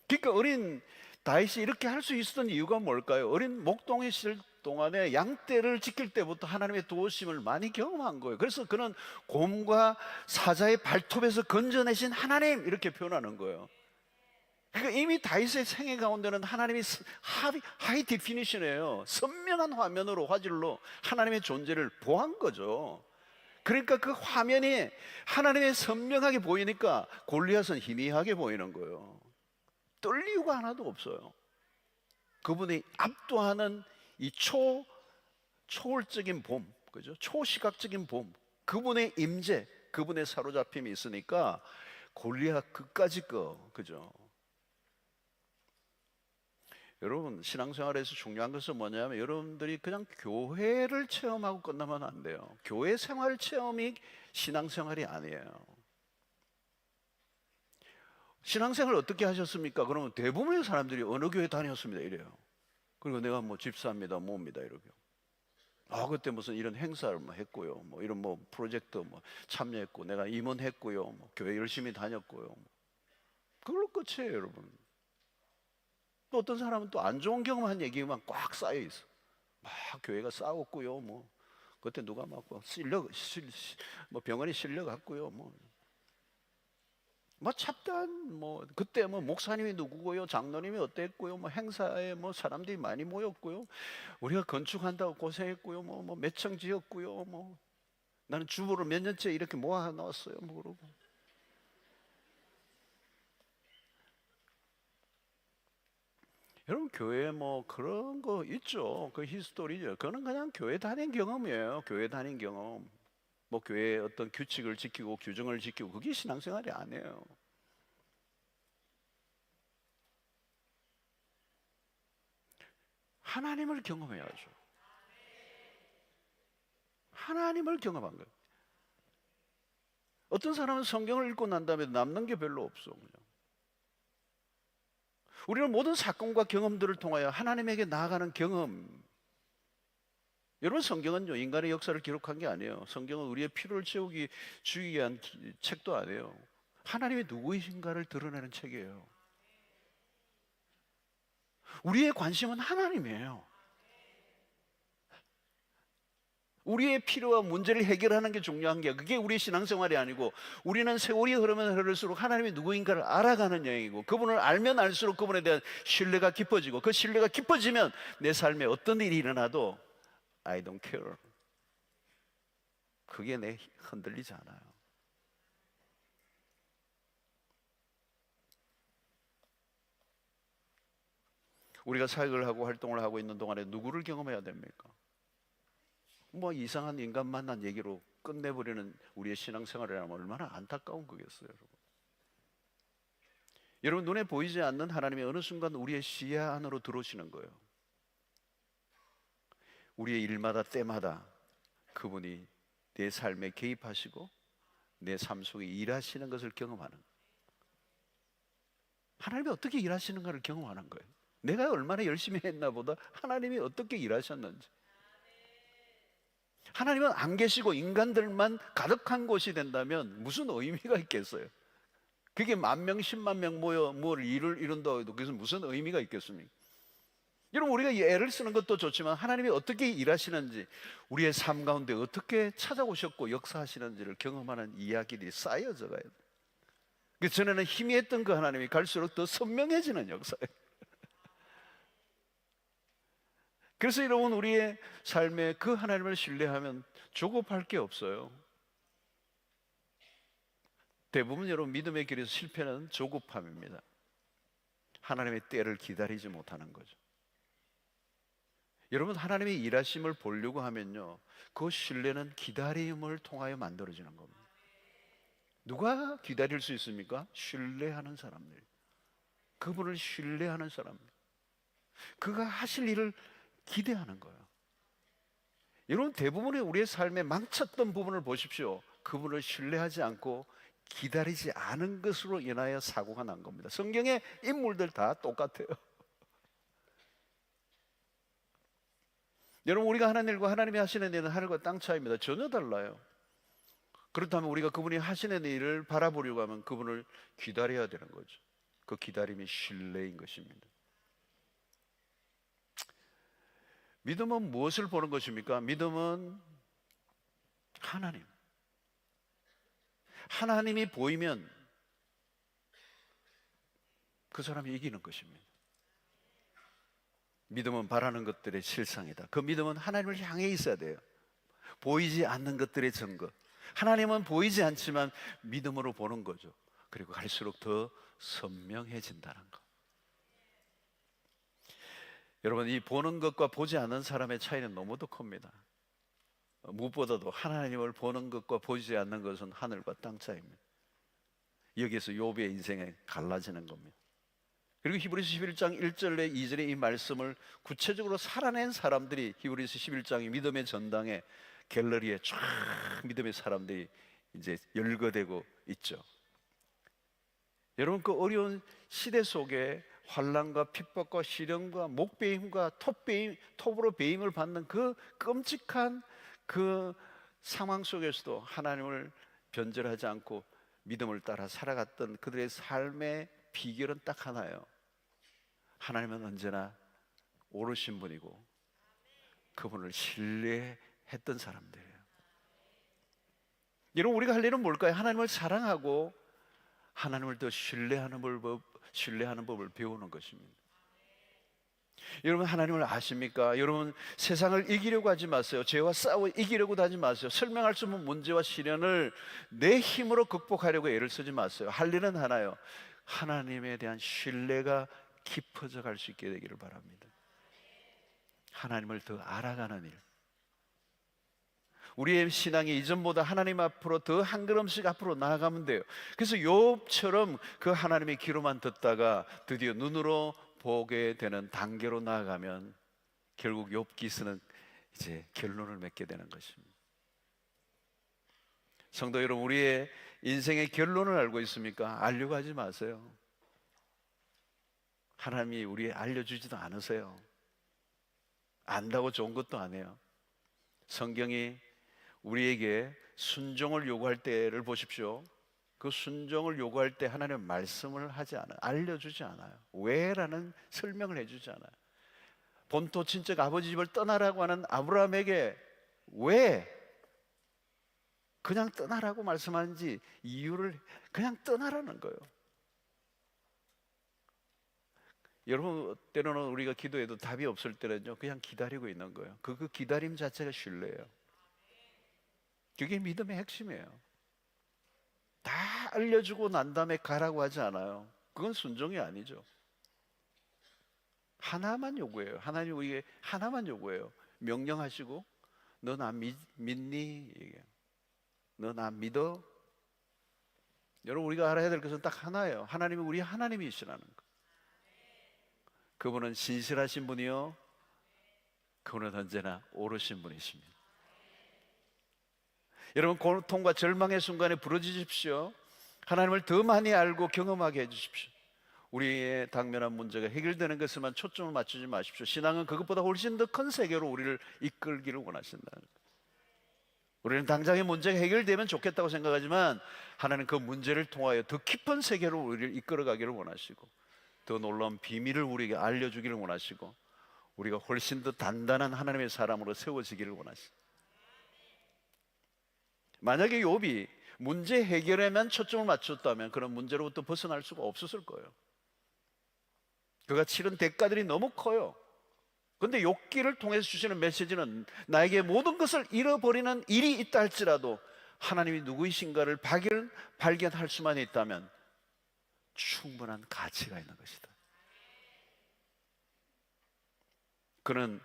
그러니까 어린 다윗이 이렇게 할 수 있었던 이유가 뭘까요? 어린 목동에 있을 동안에 양떼를 지킬 때부터 하나님의 도우심을 많이 경험한 거예요. 그래서 그는 곰과 사자의 발톱에서 건져내신 하나님, 이렇게 표현하는 거예요. 그러니까 이미 다윗의 생애 가운데는 하나님이 하이 디피니션이에요. 선명한 화면으로, 화질로 하나님의 존재를 보한 거죠. 그러니까 그 화면이 하나님의 선명하게 보이니까 골리앗은 희미하게 보이는 거예요. 떨 이유가 하나도 없어요. 그분이 압도하는 이 초월적인 봄, 그죠? 초시각적인 봄, 그분의 임재, 그분의 사로잡힘이 있으니까 골리앗 그까짓 거, 그죠? 여러분 신앙생활에서 중요한 것은 뭐냐면 여러분들이 그냥 교회를 체험하고 끝나면 안 돼요. 교회 생활 체험이 신앙생활이 아니에요. 신앙생활 어떻게 하셨습니까? 그러면 대부분의 사람들이 어느 교회 다녔습니다 이래요. 그리고 내가 뭐 집사입니다, 뭐입니다 이러고. 그때 무슨 이런 행사를 뭐 했고요, 뭐 이런 뭐 프로젝트 뭐 참여했고, 내가 임원했고요, 뭐 교회 열심히 다녔고요, 그걸로 끝이에요, 여러분. 또 어떤 사람은 또 안 좋은 경험한 얘기만 꽉 쌓여 있어. 막 교회가 싸웠고요, 뭐 그때 누가 막뭐 뭐 병원에 실려갔고요, 뭐 잡다한 뭐 그때 뭐 목사님이 누구고요, 장로님이 어땠고요, 뭐 행사에 뭐 사람들이 많이 모였고요, 우리가 건축한다고 고생했고요, 뭐 몇 층 지었고요, 뭐 나는 주부를 몇 년째 이렇게 모아 놨어요, 뭐 그러고. 여러분, 교회 뭐 그런 거 있죠. 그 히스토리죠. 그거는 그냥 교회 다닌 경험이에요. 교회 다닌 경험. 뭐 교회의 어떤 규칙을 지키고 규정을 지키고, 그게 신앙생활이 아니에요. 하나님을 경험해야죠. 하나님을 경험한 거예요. 어떤 사람은 성경을 읽고 난 다음에 남는 게 별로 없어, 그냥. 우리는 모든 사건과 경험들을 통하여 하나님에게 나아가는 경험. 여러분, 성경은요, 인간의 역사를 기록한 게 아니에요. 성경은 우리의 피로를 채우기 주기 위한 책도 아니에요. 하나님이 누구이신가를 드러내는 책이에요. 우리의 관심은 하나님이에요. 우리의 필요와 문제를 해결하는 게 중요한 게, 그게 우리의 신앙생활이 아니고, 우리는 세월이 흐르면 흐를수록 하나님이 누구인가를 알아가는 여행이고, 그분을 알면 알수록 그분에 대한 신뢰가 깊어지고, 그 신뢰가 깊어지면 내 삶에 어떤 일이 일어나도 I don't care. 그게 내 흔들리지 않아요. 우리가 사역을 하고 활동을 하고 있는 동안에 누구를 경험해야 됩니까? 뭐 이상한 인간 만난 얘기로 끝내버리는 우리의 신앙생활이라면 얼마나 안타까운 거겠어요, 여러분. 여러분, 눈에 보이지 않는 하나님이 어느 순간 우리의 시야 안으로 들어오시는 거예요. 우리의 일마다 때마다 그분이 내 삶에 개입하시고 내 삶 속에 일하시는 것을 경험하는 거예요. 하나님이 어떻게 일하시는가를 경험하는 거예요. 내가 얼마나 열심히 했나 보다 하나님이 어떻게 일하셨는지. 하나님은 안 계시고 인간들만 가득한 곳이 된다면 무슨 의미가 있겠어요? 그게 10,000명, 100,000명 모여 뭘 일을 이룬다고 해도 그것은 무슨 의미가 있겠습니까? 여러분, 우리가 애를 쓰는 것도 좋지만 하나님이 어떻게 일하시는지, 우리의 삶 가운데 어떻게 찾아오셨고 역사하시는지를 경험하는 이야기들이 쌓여져 가요. 그 전에는 희미했던 그 하나님이 갈수록 더 선명해지는 역사예요. 그래서 여러분, 우리의 삶에 그 하나님을 신뢰하면 조급할 게 없어요. 대부분 여러분 믿음의 길에서 실패는 조급함입니다. 하나님의 때를 기다리지 못하는 거죠. 여러분, 하나님의 일하심을 보려고 하면요, 그 신뢰는 기다림을 통하여 만들어지는 겁니다. 누가 기다릴 수 있습니까? 신뢰하는 사람들. 그분을 신뢰하는 사람들. 그가 하실 일을 기대하는 거예요. 여러분, 대부분의 우리의 삶에 망쳤던 부분을 보십시오. 그분을 신뢰하지 않고 기다리지 않은 것으로 인하여 사고가 난 겁니다. 성경의 인물들 다 똑같아요. 여러분, 우리가 하는 일과 하나님이 하시는 일은 하늘과 땅 차이입니다. 전혀 달라요. 그렇다면 우리가 그분이 하시는 일을 바라보려고 하면 그분을 기다려야 되는 거죠. 그 기다림이 신뢰인 것입니다. 믿음은 무엇을 보는 것입니까? 믿음은 하나님. 하나님이 보이면 그 사람이 이기는 것입니다. 믿음은 바라는 것들의 실상이다. 그 믿음은 하나님을 향해 있어야 돼요. 보이지 않는 것들의 증거. 하나님은 보이지 않지만 믿음으로 보는 거죠. 그리고 갈수록 더 선명해진다는 것. 여러분, 이 보는 것과 보지 않는 사람의 차이는 너무도 큽니다. 무엇보다도 하나님을 보는 것과 보지 않는 것은 하늘과 땅 차이입니다. 여기에서 욥의 인생에 갈라지는 겁니다. 그리고 히브리서 11장 1절에 2절에 이 말씀을 구체적으로 살아낸 사람들이 히브리서 11장의 믿음의 전당에 갤러리에 쫙 믿음의 사람들이 이제 열거되고 있죠. 여러분, 그 어려운 시대 속에 환난과 핍박과 시련과 목베임과 톱으로 베임을 받는 그 끔찍한 그 상황 속에서도 하나님을 변절하지 않고 믿음을 따라 살아갔던 그들의 삶의 비결은 딱 하나예요. 하나님은 언제나 오르신 분이고 그분을 신뢰했던 사람들이에요. 여러분, 우리가 할 일은 뭘까요? 하나님을 사랑하고 하나님을 더 신뢰하는 법을 배우는 것입니다. 여러분, 하나님을 아십니까? 여러분, 세상을 이기려고 하지 마세요. 죄와 싸워 이기려고도 하지 마세요. 설명할 수 없는 문제와 시련을 내 힘으로 극복하려고 애를 쓰지 마세요. 할 일은 하나요. 하나님에 대한 신뢰가 깊어져 갈 수 있게 되기를 바랍니다. 하나님을 더 알아가는 일. 우리의 신앙이 이전보다 하나님 앞으로 더 한 걸음씩 앞으로 나아가면 돼요. 그래서 욥처럼 그 하나님의 귀로만 듣다가 드디어 눈으로 보게 되는 단계로 나아가면 결국 욥기서는 이제 결론을 맺게 되는 것입니다. 성도 여러분, 우리의 인생의 결론을 알고 있습니까? 알려고 하지 마세요. 하나님이 우리에 알려주지도 않으세요. 안다고 좋은 것도 아니에요. 성경이 우리에게 순종을 요구할 때를 보십시오. 그 순종을 요구할 때 하나님은 말씀을 하지 않아요. 알려주지 않아요. 왜라는 설명을 해주지 않아요. 본토 친척 아버지 집을 떠나라고 하는 아브라함에게 왜 그냥 떠나라고 말씀하는지 이유를 그냥 떠나라는 거예요. 여러분, 때로는 우리가 기도해도 답이 없을 때는요, 그냥 기다리고 있는 거예요. 그 기다림 자체가 신뢰예요. 그게 믿음의 핵심이에요. 다 알려주고 난 다음에 가라고 하지 않아요. 그건 순종이 아니죠. 하나만 요구해요. 하나님 우리에게 하나만 요구해요. 명령하시고 너 나 믿니? 너 나 믿어? 여러분, 우리가 알아야 될 것은 딱 하나예요. 하나님이 우리 하나님이시라는 거. 그분은 신실하신 분이요, 그분은 언제나 오르신 분이십니다. 여러분, 고통과 절망의 순간에 부르짖으십시오. 하나님을 더 많이 알고 경험하게 해주십시오. 우리의 당면한 문제가 해결되는 것에만 초점을 맞추지 마십시오. 신앙은 그것보다 훨씬 더 큰 세계로 우리를 이끌기를 원하신다는 거예요. 우리는 당장의 문제가 해결되면 좋겠다고 생각하지만 하나님 그 문제를 통하여 더 깊은 세계로 우리를 이끌어가기를 원하시고 더 놀라운 비밀을 우리에게 알려주기를 원하시고 우리가 훨씬 더 단단한 하나님의 사람으로 세워지기를 원하십니다. 만약에 욥이 문제 해결에만 초점을 맞췄다면 그런 문제로부터 벗어날 수가 없었을 거예요. 그가 치른 대가들이 너무 커요. 그런데 욥기를 통해서 주시는 메시지는 나에게 모든 것을 잃어버리는 일이 있다 할지라도 하나님이 누구이신가를 발견할 수만 있다면 충분한 가치가 있는 것이다. 그는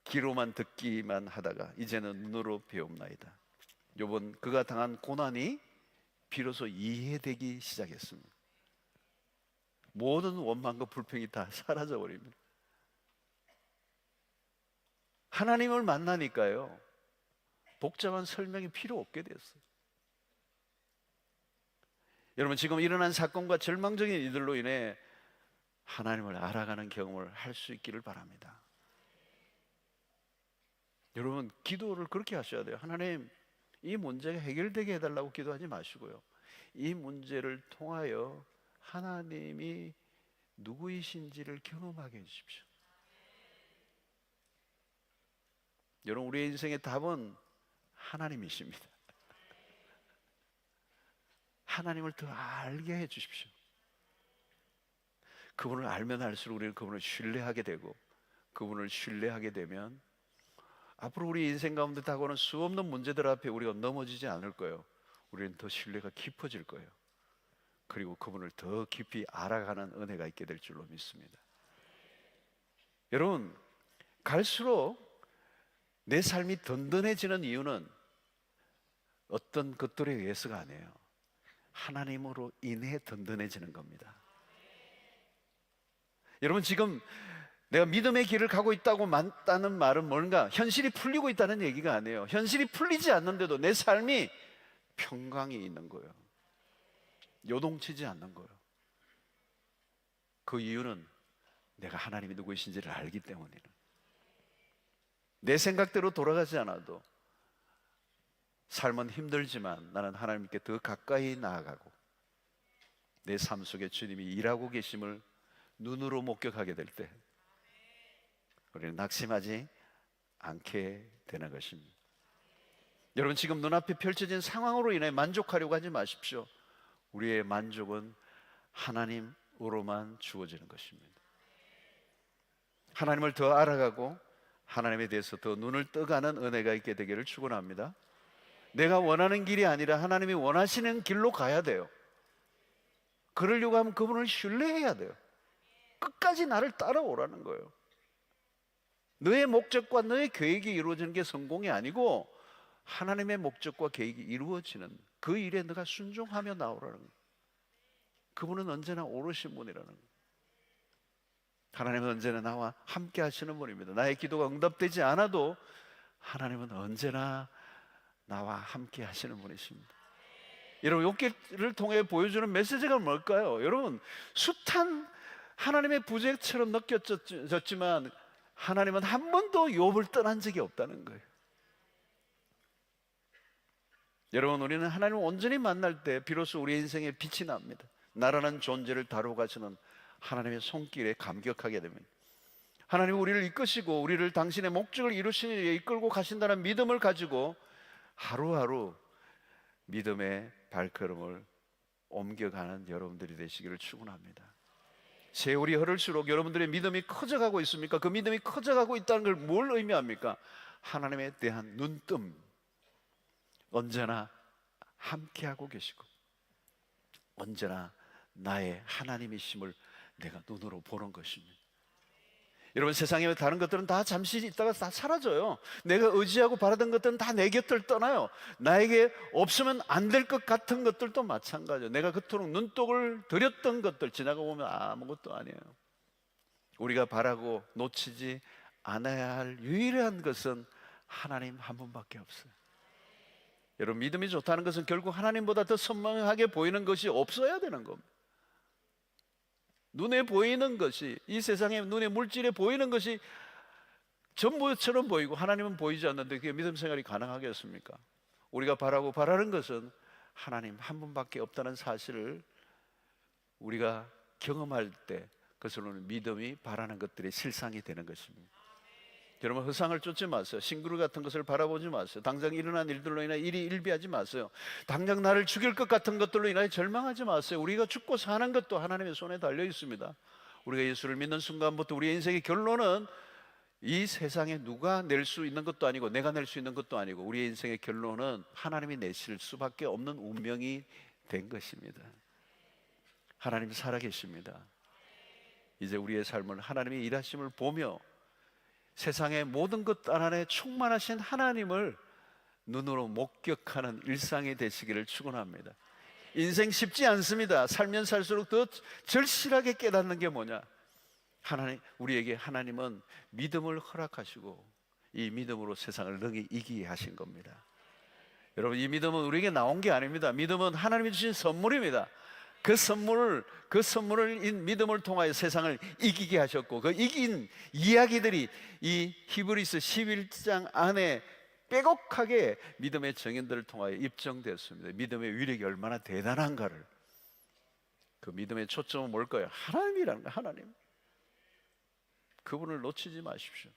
귀로만 듣기만 하다가 이제는 눈으로 배움나이다. 욥은 그가 당한 고난이 비로소 이해되기 시작했습니다. 모든 원망과 불평이 다 사라져 버립니다. 하나님을 만나니까요, 복잡한 설명이 필요 없게 됐어요. 여러분, 지금 일어난 사건과 절망적인 일들로 인해 하나님을 알아가는 경험을 할 수 있기를 바랍니다. 여러분, 기도를 그렇게 하셔야 돼요. 하나님, 이 문제가 해결되게 해달라고 기도하지 마시고요, 이 문제를 통하여 하나님이 누구이신지를 경험하게 해주십시오. 여러분, 우리의 인생의 답은 하나님이십니다. 하나님을 더 알게 해주십시오. 그분을 알면 알수록 우리는 그분을 신뢰하게 되고 그분을 신뢰하게 되면 앞으로 우리 인생 가운데 다가오는 수없는 문제들 앞에 우리가 넘어지지 않을 거예요. 우리는 더 신뢰가 깊어질 거예요. 그리고 그분을 더 깊이 알아가는 은혜가 있게 될 줄로 믿습니다. 여러분, 갈수록 내 삶이 든든해지는 이유는 어떤 것들에 의해서가 아니에요. 하나님으로 인해 든든해지는 겁니다. 여러분, 지금 내가 믿음의 길을 가고 있다고 맞다는 말은 뭔가 현실이 풀리고 있다는 얘기가 아니에요. 현실이 풀리지 않는데도 내 삶이 평강이 있는 거예요. 요동치지 않는 거예요. 그 이유는 내가 하나님이 누구이신지를 알기 때문이에요. 내 생각대로 돌아가지 않아도 삶은 힘들지만 나는 하나님께 더 가까이 나아가고 내 삶 속에 주님이 일하고 계심을 눈으로 목격하게 될 때 우리는 낙심하지 않게 되는 것입니다. 여러분, 지금 눈앞에 펼쳐진 상황으로 인해 만족하려고 하지 마십시오. 우리의 만족은 하나님으로만 주어지는 것입니다. 하나님을 더 알아가고 하나님에 대해서 더 눈을 떠가는 은혜가 있게 되기를 축원합니다. 내가 원하는 길이 아니라 하나님이 원하시는 길로 가야 돼요. 그러려고 하면 그분을 신뢰해야 돼요. 끝까지 나를 따라오라는 거예요. 너의 목적과 너의 계획이 이루어지는 게 성공이 아니고 하나님의 목적과 계획이 이루어지는 그 일에 너가 순종하며 나오라는 거예요. 그분은 언제나 오르신 분이라는 거예요. 하나님은 언제나 나와 함께 하시는 분입니다. 나의 기도가 응답되지 않아도 하나님은 언제나 나와 함께 하시는 분이십니다. 여러분, 욥기를 통해 보여주는 메시지가 뭘까요? 여러분, 숱한 하나님의 부재처럼 느껴졌지만 하나님은 한 번도 욥을 떠난 적이 없다는 거예요. 여러분, 우리는 하나님을 온전히 만날 때 비로소 우리 인생에 빛이 납니다. 나라는 존재를 다루고 가시는 하나님의 손길에 감격하게 됩니다. 하나님은 우리를 이끄시고 우리를 당신의 목적을 이루시는 일에 이끌고 가신다는 믿음을 가지고 하루하루 믿음의 발걸음을 옮겨가는 여러분들이 되시기를 축원합니다. 세월이 흐를수록 여러분들의 믿음이 커져가고 있습니까? 그 믿음이 커져가고 있다는 걸 뭘 의미합니까? 하나님에 대한 눈뜸, 언제나 함께하고 계시고 언제나 나의 하나님이심을 내가 눈으로 보는 것입니다. 여러분, 세상에 다른 것들은 다 잠시 있다가 다 사라져요. 내가 의지하고 바라던 것들은 다 내 곁을 떠나요. 나에게 없으면 안 될 것 같은 것들도 마찬가지예요. 내가 그토록 눈독을 들였던 것들 지나가 보면 아무것도 아니에요. 우리가 바라고 놓치지 않아야 할 유일한 것은 하나님 한 분밖에 없어요. 여러분, 믿음이 좋다는 것은 결국 하나님보다 더 선명하게 보이는 것이 없어야 되는 겁니다. 눈에 보이는 것이, 이 세상에 눈에 물질에 보이는 것이 전부처럼 보이고 하나님은 보이지 않는데 그게 믿음 생활이 가능하겠습니까? 우리가 바라고 바라는 것은 하나님 한 분밖에 없다는 사실을 우리가 경험할 때 그것으로는 믿음이 바라는 것들이 실상이 되는 것입니다. 여러분, 허상을 쫓지 마세요. 싱그루 같은 것을 바라보지 마세요. 당장 일어난 일들로 인해 일이 일비하지 마세요. 당장 나를 죽일 것 같은 것들로 인해 절망하지 마세요. 우리가 죽고 사는 것도 하나님의 손에 달려 있습니다. 우리가 예수를 믿는 순간부터 우리의 인생의 결론은 이 세상에 누가 낼 수 있는 것도 아니고 내가 낼 수 있는 것도 아니고 우리의 인생의 결론은 하나님이 내실 수밖에 없는 운명이 된 것입니다. 하나님 살아계십니다. 이제 우리의 삶을 하나님의 일하심을 보며 세상의 모든 것 안에 충만하신 하나님을 눈으로 목격하는 일상이 되시기를 축원합니다. 인생 쉽지 않습니다. 살면 살수록 더 절실하게 깨닫는 게 뭐냐? 우리에게 하나님은 믿음을 허락하시고 이 믿음으로 세상을 능히 이기게 하신 겁니다. 여러분, 이 믿음은 우리에게 나온 게 아닙니다. 믿음은 하나님이 주신 선물입니다. 그 선물을 이 믿음을 통하여 세상을 이기게 하셨고 그 이긴 이야기들이 이 히브리서 11장 안에 빼곡하게 믿음의 정인들을 통하여 입증되었습니다. 믿음의 위력이 얼마나 대단한가를. 그 믿음의 초점은 뭘까요? 하나님이라는 거예요. 하나님. 그분을 놓치지 마십시오.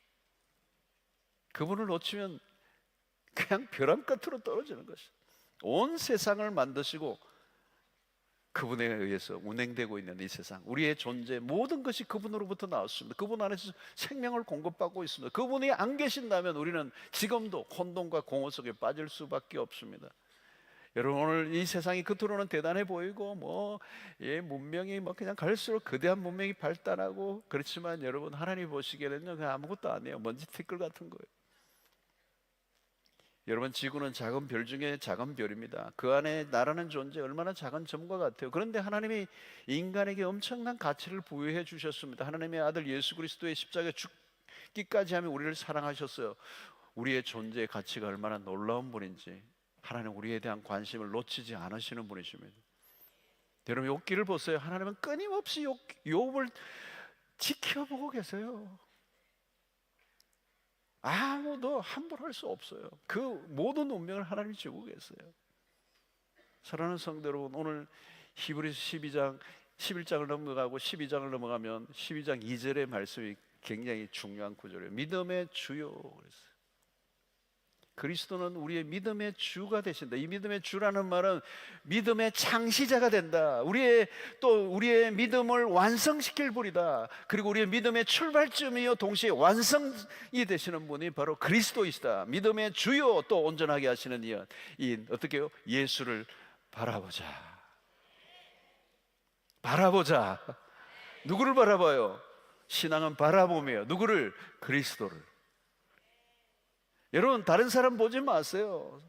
그분을 놓치면 그냥 벼랑끝으로 떨어지는 것이에요. 온 세상을 만드시고 그분에 의해서 운행되고 있는 이 세상, 우리의 존재 모든 것이 그분으로부터 나왔습니다. 그분 안에서 생명을 공급받고 있습니다. 그분이 안 계신다면 우리는 지금도 혼돈과 공허 속에 빠질 수밖에 없습니다. 여러분, 오늘 이 세상이 겉으로는 대단해 보이고 문명이 그냥 갈수록 거대한 문명이 발달하고 그렇지만 여러분, 하나님 보시기에는요 그냥 아무것도 아니에요. 먼지 티끌 같은 거예요. 여러분, 지구는 작은 별 중에 작은 별입니다. 그 안에 나라는 존재 얼마나 작은 점과 같아요. 그런데 하나님이 인간에게 엄청난 가치를 부여해 주셨습니다. 하나님의 아들 예수 그리스도의 십자가에 죽기까지 하며 우리를 사랑하셨어요. 우리의 존재의 가치가 얼마나 놀라운 분인지 하나님 우리에 대한 관심을 놓치지 않으시는 분이십니다. 여러분, 욥기를 보세요. 하나님은 끊임없이 욥을 지켜보고 계세요. 아무도 함부로 할 수 없어요. 그 모든 운명을 하나님이 주고 계세요. 사랑하는 성도 여러분, 오늘 히브리서 11장을 넘어가고 12장을 넘어가면 12장 2절의 말씀이 굉장히 중요한 구절이에요. 믿음의 주요 그랬어요. 그리스도는 우리의 믿음의 주가 되신다. 이 믿음의 주라는 말은 믿음의 창시자가 된다. 우리의 믿음을 완성시킬 분이다. 그리고 우리의 믿음의 출발점이요 동시에 완성이 되시는 분이 바로 그리스도이시다. 믿음의 주요 또 온전하게 하시는 이 어떻게요? 예수를 바라보자. 바라보자. 누구를 바라봐요? 신앙은 바라보며 누구를? 그리스도를. 여러분, 다른 사람 보지 마세요.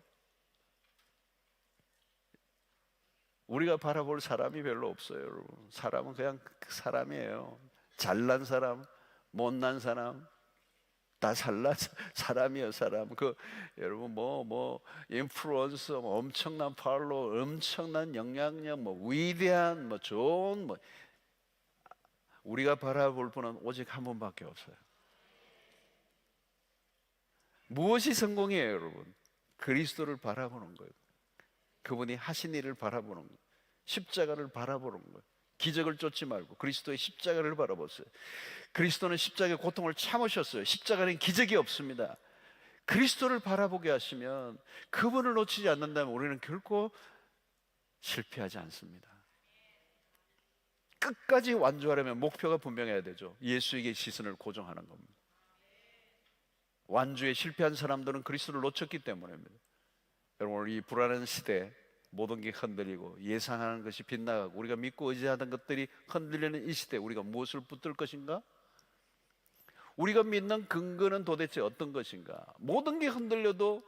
우리가 바라볼 사람이 별로 없어요, 여러분. 사람은 그냥 사람이에요. 잘난 사람, 못난 사람, 다 잘난 사람이에요, 사람. 여러분 인플루언서, 엄청난 팔로워, 엄청난 영향력, 위대한, 좋은, 우리가 바라볼 분은 오직 한 분밖에 없어요. 무엇이 성공이에요, 여러분? 그리스도를 바라보는 거예요. 그분이 하신 일을 바라보는 거예요. 십자가를 바라보는 거예요. 기적을 쫓지 말고 그리스도의 십자가를 바라보세요. 그리스도는 십자가의 고통을 참으셨어요. 십자가는 기적이 없습니다. 그리스도를 바라보게 하시면, 그분을 놓치지 않는다면 우리는 결코 실패하지 않습니다. 끝까지 완주하려면 목표가 분명해야 되죠. 예수에게 시선을 고정하는 겁니다. 완주에 실패한 사람들은 그리스도를 놓쳤기 때문입니다. 여러분, 이 불안한 시대 모든 게 흔들리고 예상하는 것이 빗나가고 우리가 믿고 의지하던 것들이 흔들리는 이 시대, 우리가 무엇을 붙들 것인가? 우리가 믿는 근거는 도대체 어떤 것인가? 모든 게 흔들려도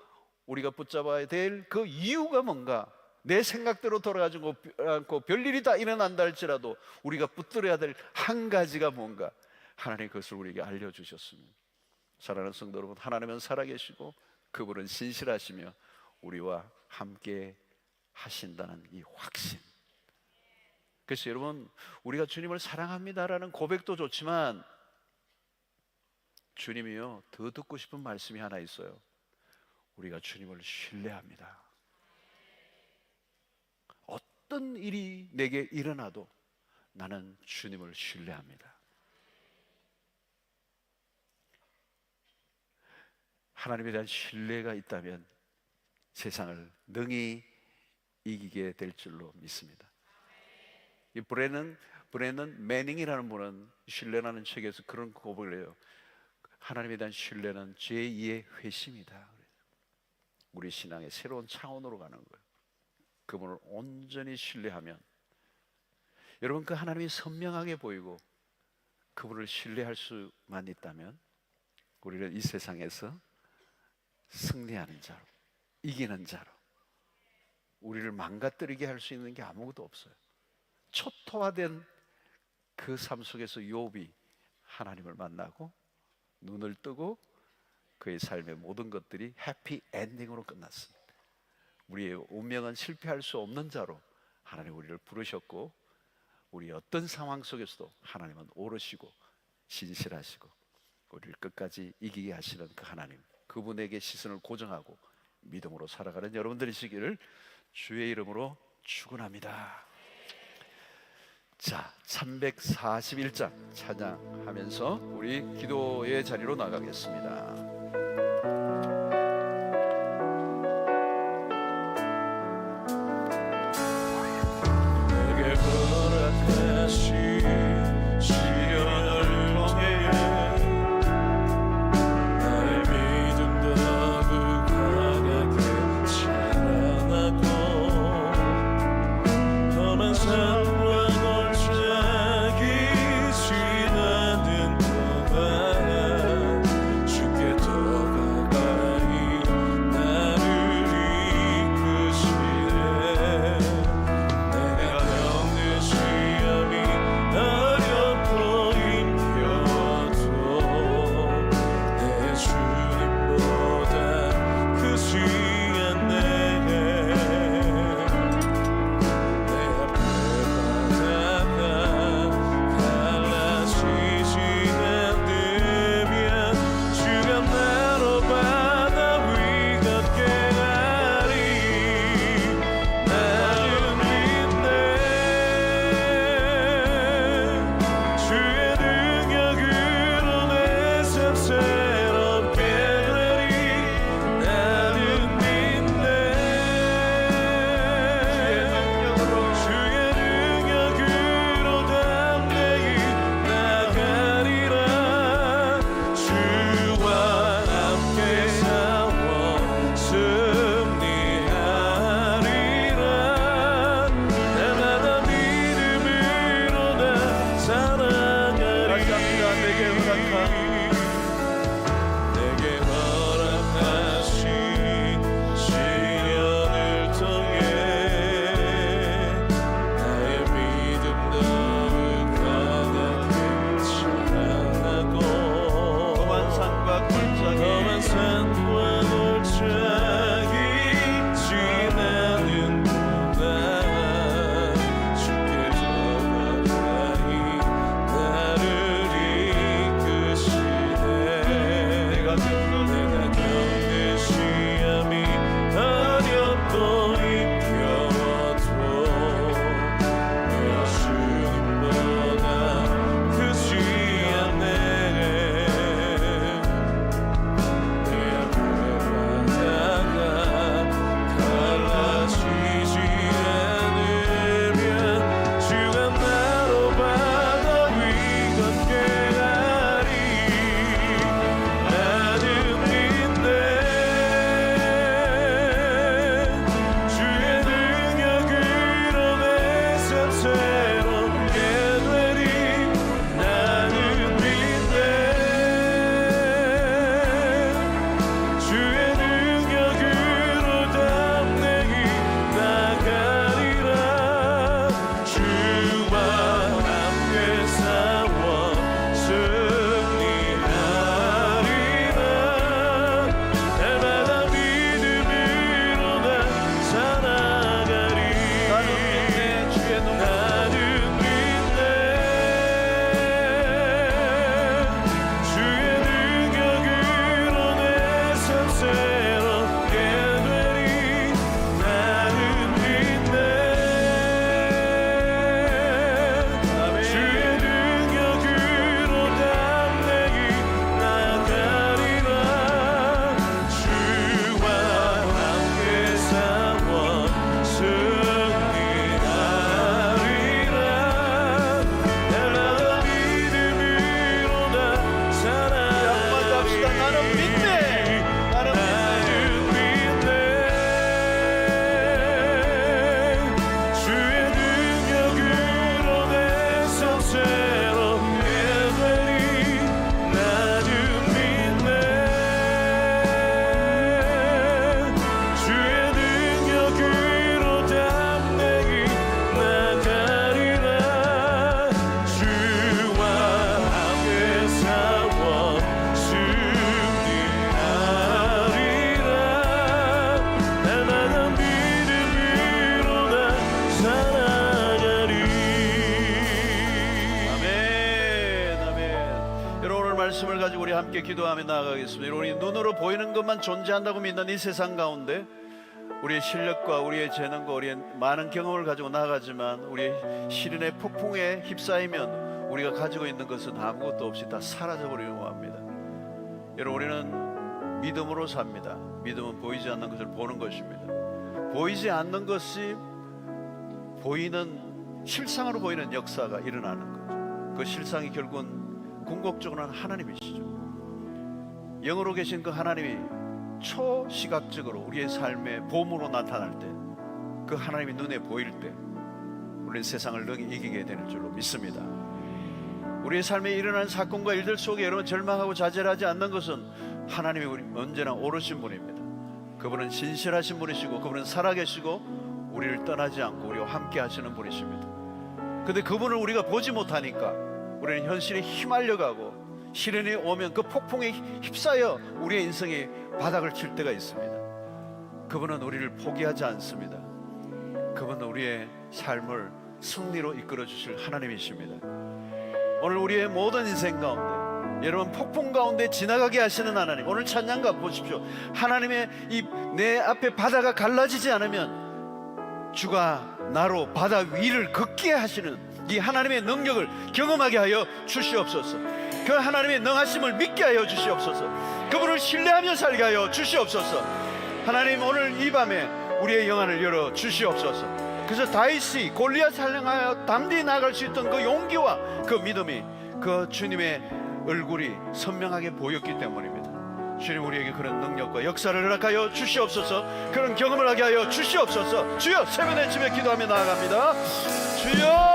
우리가 붙잡아야 될 그 이유가 뭔가? 내 생각대로 돌아가지 않고 별일이 다 일어난다 할지라도 우리가 붙들어야 될 한 가지가 뭔가? 하나님 그것을 우리에게 알려주셨습니다. 사랑하는 성도 여러분, 하나님은 살아계시고 그분은 신실하시며 우리와 함께 하신다는 이 확신. 그래서 여러분, 우리가 주님을 사랑합니다라는 고백도 좋지만 주님이요 더 듣고 싶은 말씀이 하나 있어요. 우리가 주님을 신뢰합니다. 어떤 일이 내게 일어나도 나는 주님을 신뢰합니다. 하나님에 대한 신뢰가 있다면 세상을 능히 이기게 될 줄로 믿습니다. 이 브레넌 매닝이라는 분은 신뢰라는 책에서 그런 고백을 해요. 하나님에 대한 신뢰는 제2의 회심이다. 우리 신앙의 새로운 차원으로 가는 거예요. 그분을 온전히 신뢰하면, 여러분, 그 하나님이 선명하게 보이고 그분을 신뢰할 수만 있다면 우리는 이 세상에서 승리하는 자로, 이기는 자로, 우리를 망가뜨리게 할 수 있는 게 아무것도 없어요. 초토화된 그 삶 속에서 욥이 하나님을 만나고 눈을 뜨고 그의 삶의 모든 것들이 해피 엔딩으로 끝났습니다. 우리의 운명은 실패할 수 없는 자로 하나님 우리를 부르셨고, 우리 어떤 상황 속에서도 하나님은 오르시고 신실하시고 우리를 끝까지 이기게 하시는 그 하나님, 그분에게 시선을 고정하고 믿음으로 살아가는 여러분들이시기를 주의 이름으로 축원합니다. 자, 341장 찬양하면서 우리 기도의 자리로 나가겠습니다. 내게 허락하신 시련을 통해 나의 믿음 더욱 강하게 자라나고 험한 삶과 골짜기 지나는 동안 주께 더 말씀을 가지고 우리 함께 기도하며 나아가겠습니다. 우리 눈으로 보이는 것만 존재한다고 믿는 이 세상 가운데 우리의 실력과 우리의 재능과 우리의 많은 경험을 가지고 나아가지만 우리의 시련의 폭풍에 휩싸이면 우리가 가지고 있는 것은 아무것도 없이 다 사라져버리려고 합니다. 여러분, 우리는 믿음으로 삽니다. 믿음은 보이지 않는 것을 보는 것입니다. 보이지 않는 것이 보이는, 실상으로 보이는 역사가 일어나는 거죠. 그 실상이 결국은 궁극적으로는 하나님이시죠. 영으로 계신 그 하나님이 초시각적으로 우리의 삶의 봄으로 나타날 때, 그 하나님이 눈에 보일 때 우리는 세상을 능히 이기게 되는 줄로 믿습니다. 우리의 삶에 일어나는 사건과 일들 속에 여러분 절망하고 좌절하지 않는 것은 하나님이 우리 언제나 오르신 분입니다. 그분은 진실하신 분이시고 그분은 살아계시고 우리를 떠나지 않고 우리와 함께 하시는 분이십니다. 그런데 그분을 우리가 보지 못하니까 우리는 현실에 휘말려가고 시련이 오면 그 폭풍에 휩싸여 우리의 인생이 바닥을 칠 때가 있습니다. 그분은 우리를 포기하지 않습니다. 그분은 우리의 삶을 승리로 이끌어 주실 하나님이십니다. 오늘 우리의 모든 인생 가운데 여러분 폭풍 가운데 지나가게 하시는 하나님, 오늘 찬양가 보십시오. 하나님의 이 내 앞에 바다가 갈라지지 않으면 주가 나로 바다 위를 걷게 하시는 이 하나님의 능력을 경험하게 하여 주시옵소서. 그 하나님의 능하심을 믿게 하여 주시옵소서. 그분을 신뢰하며 살게 하여 주시옵소서. 하나님, 오늘 이 밤에 우리의 영안을 열어 주시옵소서. 그래서 다윗이 골리앗을 향하여 담대히 나아갈 수 있던 그 용기와 그 믿음이 그 주님의 얼굴이 선명하게 보였기 때문입니다. 주님, 우리에게 그런 능력과 역사를 허락하여 주시옵소서. 그런 경험을 하게 하여 주시옵소서. 주여, 새벽 내 집에 기도하며 나아갑니다. 주여.